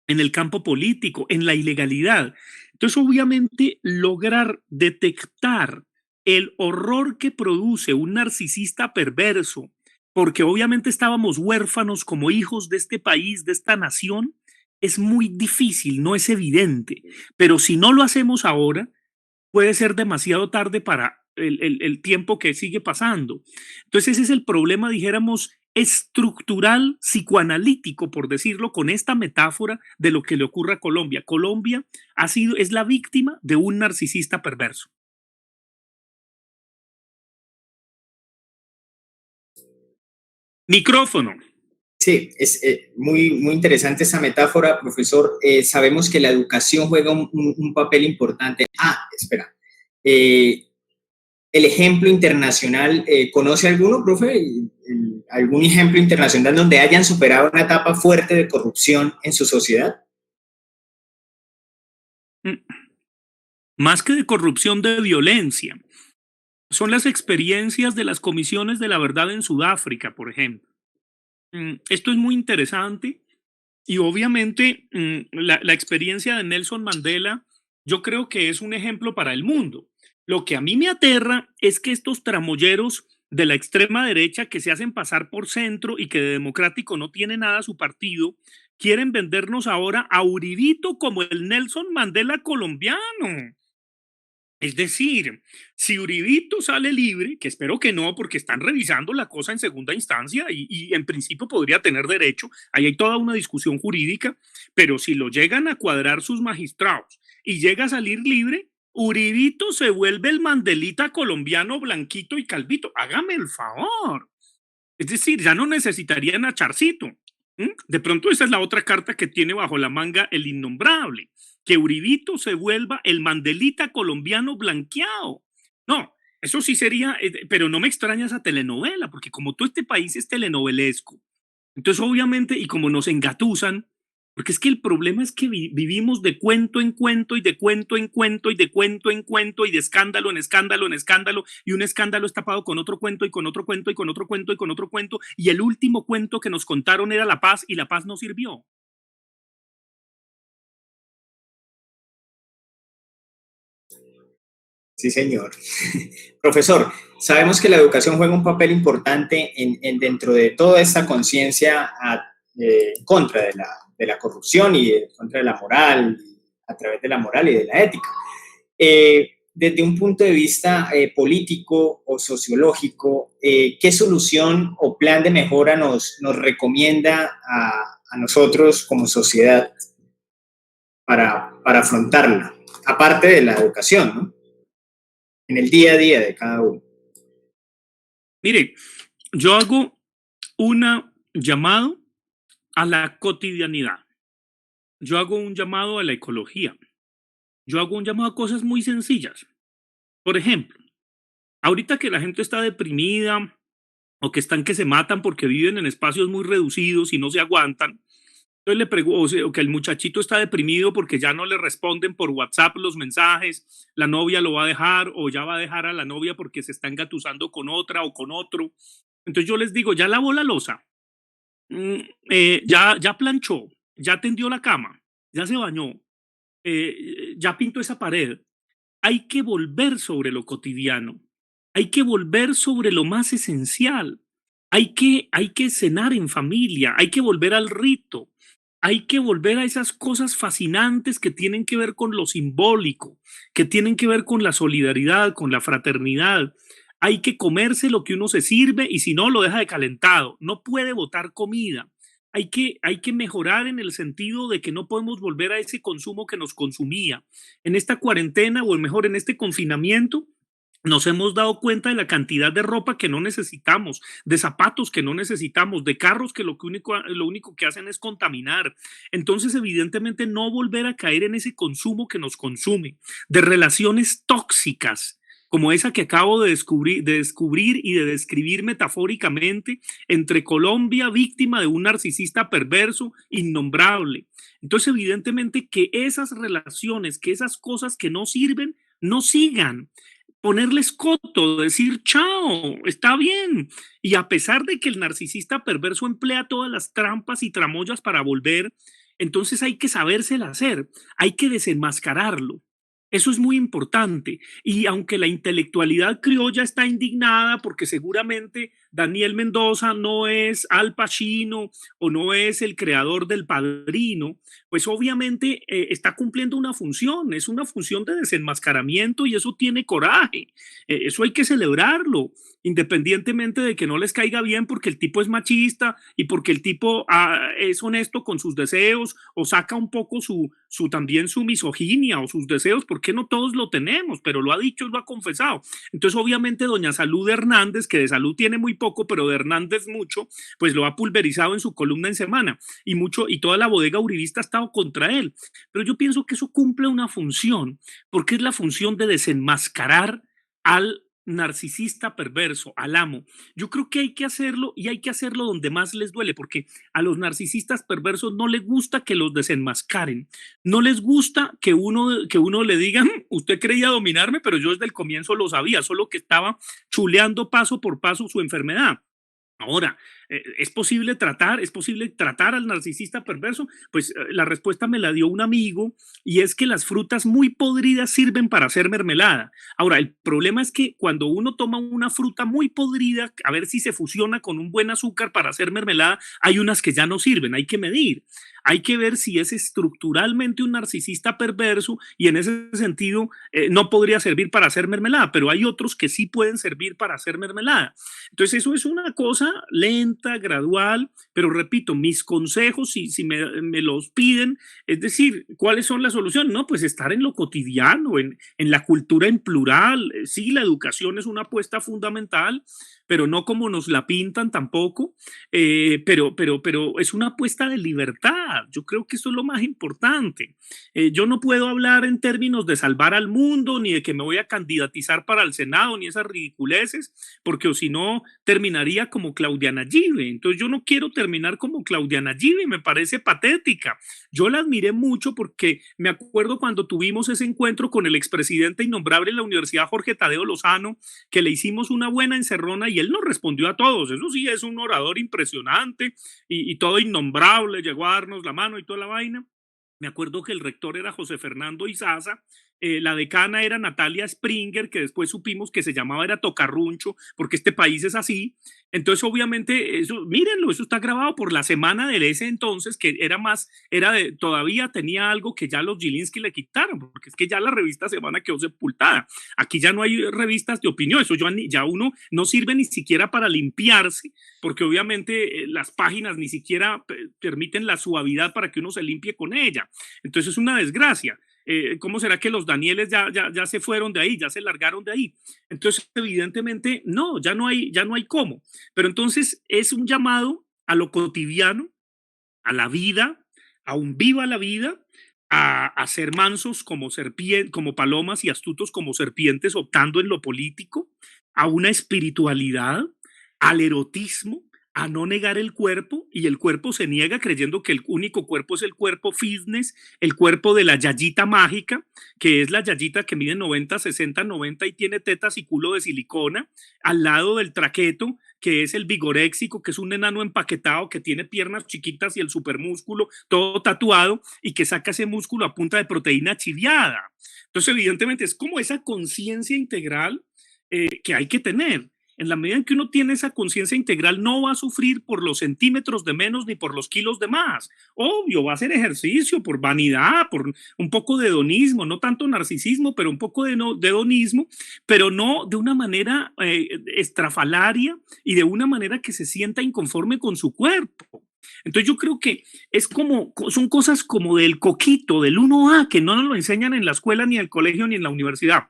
en el campo político, en la ilegalidad. Entonces, obviamente, lograr detectar el horror que produce un narcisista perverso, porque obviamente estábamos huérfanos como hijos de este país, de esta nación, es muy difícil, no es evidente. Pero si no lo hacemos ahora, puede ser demasiado tarde para el tiempo que sigue pasando. Entonces ese es el problema, dijéramos, estructural, psicoanalítico, por decirlo, con esta metáfora de lo que le ocurre a Colombia. Colombia es la víctima de un narcisista perverso. Micrófono. Sí, es muy interesante esa metáfora, profesor. Sabemos que la educación juega un papel importante. Espera. El ejemplo internacional, ¿conoce alguno, profe? ¿Algún ejemplo internacional donde hayan superado una etapa fuerte de corrupción en su sociedad? Más que de corrupción, de violencia. Son las experiencias de las comisiones de la verdad en Sudáfrica, por ejemplo. Esto es muy interesante y obviamente la experiencia de Nelson Mandela yo creo que es un ejemplo para el mundo. Lo que a mí me aterra es que estos tramoyeros de la extrema derecha que se hacen pasar por centro y que de democrático no tiene nada su partido, quieren vendernos ahora a Uribito como el Nelson Mandela colombiano. Es decir, si Uribito sale libre, que espero que no, porque están revisando la cosa en segunda instancia y en principio podría tener derecho, ahí hay toda una discusión jurídica, pero si lo llegan a cuadrar sus magistrados y llega a salir libre, Uribito se vuelve el Mandelita colombiano blanquito y calvito. Hágame el favor. Es decir, ya no necesitarían a Charcito. De pronto esa es la otra carta que tiene bajo la manga el innombrable. Que Uribito se vuelva el Mandelita colombiano blanqueado. No, eso sí sería, pero no me extraña esa telenovela, porque como todo este país es telenovelesco, entonces obviamente, y como nos engatusan, porque es que el problema es que vivimos de cuento en cuento y de cuento en cuento y de cuento en cuento y de escándalo en escándalo en escándalo, y un escándalo es tapado con otro cuento y con otro cuento y con otro cuento y con otro cuento, y el último cuento que nos contaron era la paz y la paz no sirvió. Sí, señor. Profesor, sabemos que la educación juega un papel importante dentro de toda esta conciencia en contra de la corrupción y en contra de la moral, a través de la moral y de la ética. Desde un punto de vista político o sociológico, ¿qué solución o plan de mejora nos recomienda a nosotros como sociedad para afrontarla? Aparte de la educación, ¿no? En el día a día de cada uno. Mire, yo hago una llamado a la cotidianidad. Yo hago un llamado a la ecología. Yo hago un llamado a cosas muy sencillas. Por ejemplo, ahorita que la gente está deprimida o que están que se matan porque viven en espacios muy reducidos y no se aguantan, entonces le pregunto, o que el muchachito está deprimido porque ya no le responden por WhatsApp los mensajes, la novia lo va a dejar o ya va a dejar a la novia porque se está engatusando con otra o con otro. Entonces yo les digo, ya lavó la loza, ya planchó, ya tendió la cama, ya se bañó, ya pintó esa pared. Hay que volver sobre lo cotidiano, hay que volver sobre lo más esencial, hay que cenar en familia, hay que volver al rito, hay que volver a esas cosas fascinantes que tienen que ver con lo simbólico, que tienen que ver con la solidaridad, con la fraternidad. Hay que comerse lo que uno se sirve y si no lo deja de calentado, no puede botar comida. Hay que mejorar en el sentido de que no podemos volver a ese consumo que nos consumía. En esta cuarentena o mejor en este confinamiento, nos hemos dado cuenta de la cantidad de ropa que no necesitamos, de zapatos que no necesitamos, de carros que lo único que hacen es contaminar. Entonces, evidentemente, no volver a caer en ese consumo que nos consume, de relaciones tóxicas, como esa que acabo de descubrir y de describir metafóricamente entre Colombia, víctima de un narcisista perverso innombrable. Entonces, evidentemente, que esas relaciones, que esas cosas que no sirven, no sigan. Ponerles coto, decir chao, está bien. Y a pesar de que el narcisista perverso emplea todas las trampas y tramoyas para volver, entonces hay que sabérsela hacer, hay que desenmascararlo. Eso es muy importante. Y aunque la intelectualidad criolla está indignada porque seguramente Daniel Mendoza no es Al Pacino o no es el creador del Padrino, pues obviamente está cumpliendo una función, es una función de desenmascaramiento y eso tiene coraje, eso hay que celebrarlo, independientemente de que no les caiga bien porque el tipo es machista y porque el tipo es honesto con sus deseos o saca un poco también su misoginia o sus deseos, porque no todos lo tenemos, pero lo ha dicho, lo ha confesado. Entonces obviamente doña Salud Hernández, que de salud tiene muy poco, pero de Hernández mucho, pues lo ha pulverizado en su columna en Semana y toda la bodega uribista ha estado contra él. Pero yo pienso que eso cumple una función, porque es la función de desenmascarar al narcisista perverso, al amo. Yo creo que hay que hacerlo y hay que hacerlo donde más les duele, porque a los narcisistas perversos no les gusta que los desenmascaren, no les gusta que uno le diga, usted creía dominarme, pero yo desde el comienzo lo sabía, solo que estaba chuleando paso por paso su enfermedad. Ahora, ¿es posible tratar al narcisista perverso? Pues la respuesta me la dio un amigo y es que las frutas muy podridas sirven para hacer mermelada. Ahora, el problema es que cuando uno toma una fruta muy podrida, a ver si se fusiona con un buen azúcar para hacer mermelada, hay unas que ya no sirven, hay que medir. Hay que ver si es estructuralmente un narcisista perverso y en ese sentido no podría servir para hacer mermelada, pero hay otros que sí pueden servir para hacer mermelada. Entonces eso es una cosa lenta, lenta, gradual, pero repito, mis consejos, si me los piden, es decir, ¿cuáles son las soluciones? No, pues estar en lo cotidiano, en la cultura en plural. Sí, la educación es una apuesta fundamental, pero no como nos la pintan tampoco, pero es una apuesta de libertad. Yo creo que eso es lo más importante. Yo no puedo hablar en términos de salvar al mundo, ni de que me voy a candidatizar para el Senado, ni esas ridiculeces, porque o si no, terminaría como Claudiana Give. Entonces yo no quiero terminar como Claudiana Give, me parece patética. Yo la admiré mucho porque me acuerdo cuando tuvimos ese encuentro con el expresidente innombrable de la Universidad Jorge Tadeo Lozano, que le hicimos una buena encerrona y él nos respondió a todos. Eso sí, es un orador impresionante y todo innombrable, llegó a darnos la mano y toda la vaina. Me acuerdo que el rector era José Fernando Izaza, la decana era Natalia Springer, que después supimos que se llamaba era Tocarruncho, porque este país es así. Entonces, obviamente, eso, mírenlo, eso está grabado por la semana de ese entonces, que todavía tenía algo que ya los Gilinski le quitaron, porque es que ya la revista Semana quedó sepultada. Aquí ya no hay revistas de opinión, eso ya uno no sirve ni siquiera para limpiarse, porque obviamente las páginas ni siquiera permiten la suavidad para que uno se limpie con ella. Entonces es una desgracia. ¿Cómo será que los Danieles ya se fueron de ahí, ya se largaron de ahí? Entonces, evidentemente, no, ya no hay cómo. Pero entonces es un llamado a lo cotidiano, a la vida, a un viva la vida, a ser mansos como como palomas y astutos como serpientes, optando en lo político, a una espiritualidad, al erotismo, a no negar el cuerpo, y el cuerpo se niega creyendo que el único cuerpo es el cuerpo fitness, el cuerpo de la yayita mágica, que es la yayita que mide 90, 60, 90 y tiene tetas y culo de silicona, al lado del traqueto, que es el vigoréxico, que es un enano empaquetado que tiene piernas chiquitas y el supermúsculo todo tatuado y que saca ese músculo a punta de proteína chiviada. Entonces, evidentemente, es como esa conciencia integral que hay que tener. En la medida en que uno tiene esa conciencia integral, no va a sufrir por los centímetros de menos ni por los kilos de más. Obvio, va a hacer ejercicio por vanidad, por un poco de hedonismo, no tanto narcisismo, pero un poco de hedonismo, pero no de una manera estrafalaria y de una manera que se sienta inconforme con su cuerpo. Entonces yo creo que son cosas como del coquito, del 1A, que no nos lo enseñan en la escuela, ni en el colegio, ni en la universidad.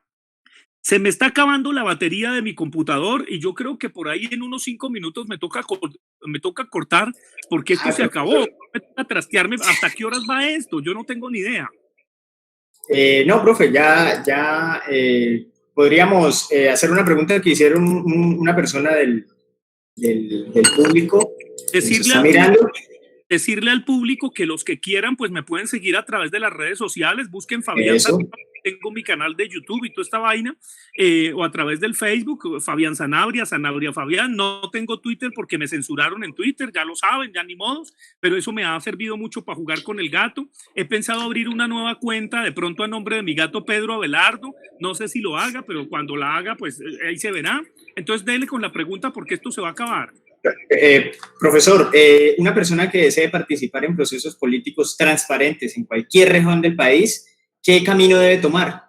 Se me está acabando la batería de mi computador y yo creo que por ahí en unos 5 minutos me toca cortar porque esto se acabó. Me toca trastearme. ¿Hasta qué horas va esto? Yo no tengo ni idea. No, profe, ya podríamos hacer una pregunta que hicieron una persona del público que nos está mirando. Decirle al público que los que quieran, pues me pueden seguir a través de las redes sociales, busquen Fabián Sanabria, tengo mi canal de YouTube y toda esta vaina, o a través del Facebook, Fabián Sanabria Fabián. No tengo Twitter porque me censuraron en Twitter, ya lo saben, ya ni modos, pero eso me ha servido mucho para jugar con el gato. He pensado abrir una nueva cuenta, de pronto a nombre de mi gato Pedro Abelardo, no sé si lo haga, pero cuando la haga, pues ahí se verá. Entonces dele con la pregunta porque esto se va a acabar. Profesor, una persona que desee participar en procesos políticos transparentes en cualquier región del país, ¿qué camino debe tomar?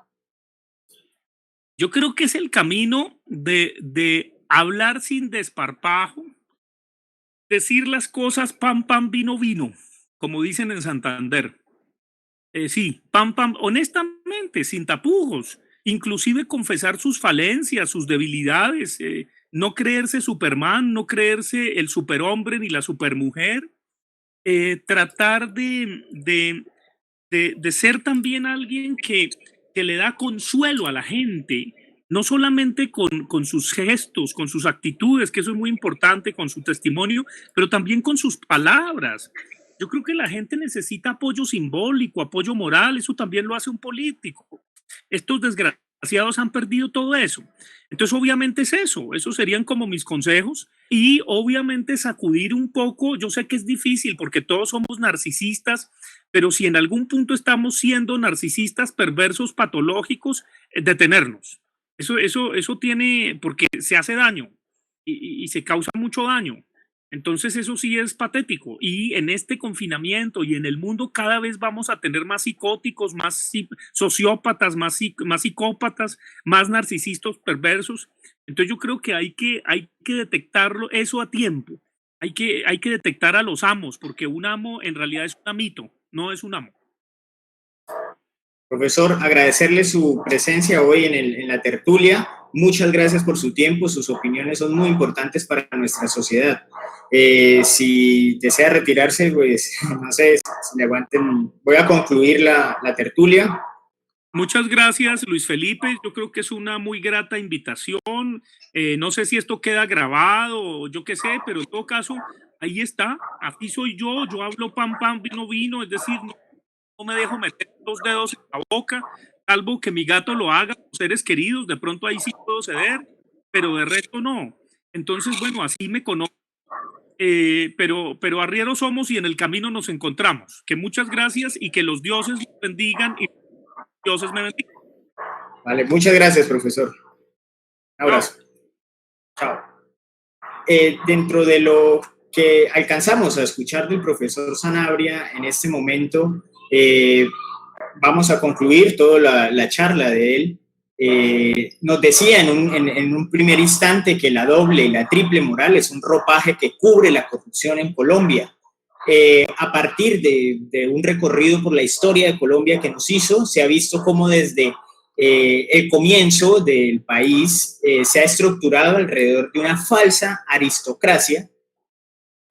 Yo creo que es el camino de hablar sin desparpajo, decir las cosas pan, pan, vino, vino, como dicen en Santander. Sí, pan, pan, honestamente, sin tapujos, inclusive confesar sus falencias, sus debilidades, no creerse Superman, no creerse el superhombre ni la supermujer, tratar de ser también alguien que le da consuelo a la gente, no solamente con sus gestos, con sus actitudes, que eso es muy importante, con su testimonio, pero también con sus palabras. Yo creo que la gente necesita apoyo simbólico, apoyo moral, eso también lo hace un político. Estos desgraciados han perdido todo eso. Entonces, obviamente es eso, esos serían como mis consejos y obviamente sacudir un poco, yo sé que es difícil porque todos somos narcisistas, pero si en algún punto estamos siendo narcisistas, perversos, patológicos, detenernos. Eso tiene, porque se hace daño y se causa mucho daño. Entonces eso sí es patético y en este confinamiento y en el mundo cada vez vamos a tener más psicóticos, más sociópatas, más psicópatas, más narcisistas perversos. Entonces yo creo que hay que detectarlo eso a tiempo Hay que detectar a los amos, porque un amo en realidad es un amito, no es un amo. Profesor, agradecerle su presencia hoy en la tertulia. Muchas gracias por su tiempo, sus opiniones son muy importantes para nuestra sociedad. Si desea retirarse, pues no sé, si le aguanten. Voy a concluir la tertulia. Muchas gracias, Luis Felipe. Yo creo que es una muy grata invitación. No sé si esto queda grabado o yo qué sé, pero en todo caso, ahí está. Así soy yo hablo pam, pam, vino, vino. Es decir, no me dejo meter los dedos en la boca, salvo que mi gato lo haga, los seres queridos. De pronto ahí sí puedo ceder, pero de resto no. Entonces, bueno, así me conozco. Pero arrieros somos y en el camino nos encontramos. Que muchas gracias y que los dioses nos bendigan y dioses me bendigan. Vale, muchas gracias, profesor. Un abrazo. Chao. Dentro de lo que alcanzamos a escuchar del profesor Sanabria en este momento, vamos a concluir toda la charla de él. Nos decía en un primer instante que la doble y la triple moral es un ropaje que cubre la corrupción en Colombia. A partir de un recorrido por la historia de Colombia que nos hizo, se ha visto cómo desde el comienzo del país se ha estructurado alrededor de una falsa aristocracia,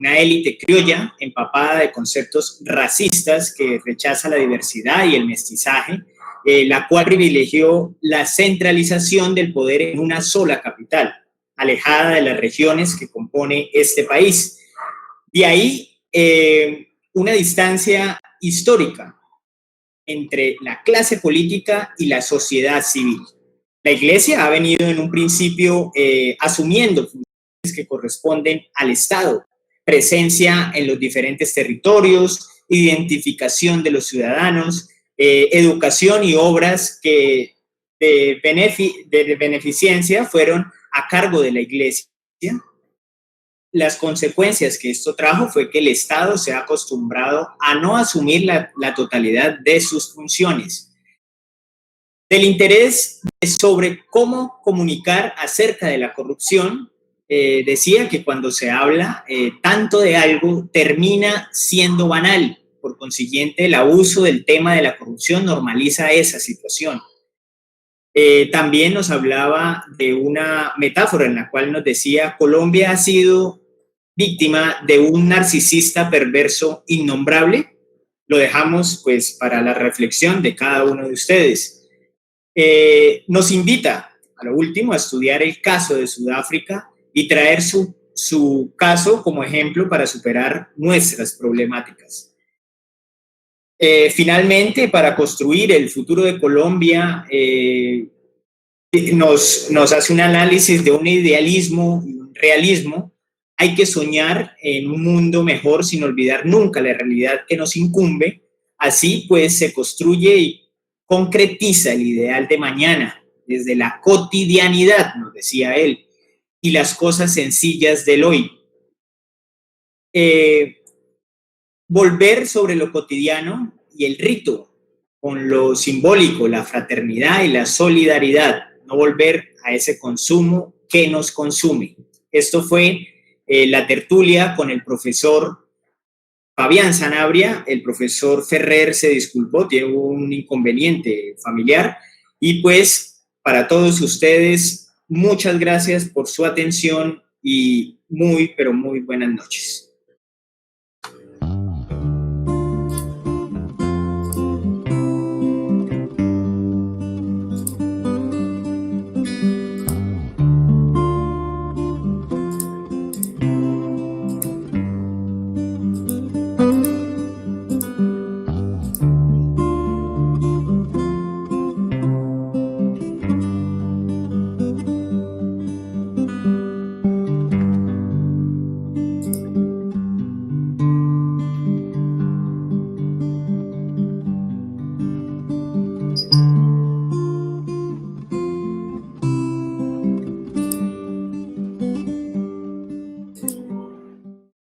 una élite criolla empapada de conceptos racistas que rechaza la diversidad y el mestizaje, la cual privilegió la centralización del poder en una sola capital, alejada de las regiones que compone este país. De ahí una distancia histórica entre la clase política y la sociedad civil. La Iglesia ha venido en un principio asumiendo funciones que corresponden al Estado, presencia en los diferentes territorios, identificación de los ciudadanos, educación y obras que de beneficencia fueron a cargo de la Iglesia. Las consecuencias que esto trajo fue que el Estado se ha acostumbrado a no asumir la totalidad de sus funciones. Del interés sobre cómo comunicar acerca de la corrupción, decía que cuando se habla tanto de algo termina siendo banal. Por consiguiente, el abuso del tema de la corrupción normaliza esa situación. También nos hablaba de una metáfora en la cual nos decía: Colombia ha sido víctima de un narcisista perverso innombrable. Lo dejamos pues para la reflexión de cada uno de ustedes. Nos invita a lo último a estudiar el caso de Sudáfrica y traer su caso como ejemplo para superar nuestras problemáticas. Finalmente, para construir el futuro de Colombia, nos hace un análisis de un idealismo y un realismo. Hay que soñar en un mundo mejor sin olvidar nunca la realidad que nos incumbe. Así pues se construye y concretiza el ideal de mañana desde la cotidianidad, nos decía él, y las cosas sencillas del hoy. Volver sobre lo cotidiano y el rito con lo simbólico, la fraternidad y la solidaridad, no volver a ese consumo que nos consume. Esto fue la tertulia con el profesor Fabián Sanabria. El profesor Ferrer se disculpó, tiene un inconveniente familiar. Y pues para todos ustedes, muchas gracias por su atención y muy, pero muy buenas noches.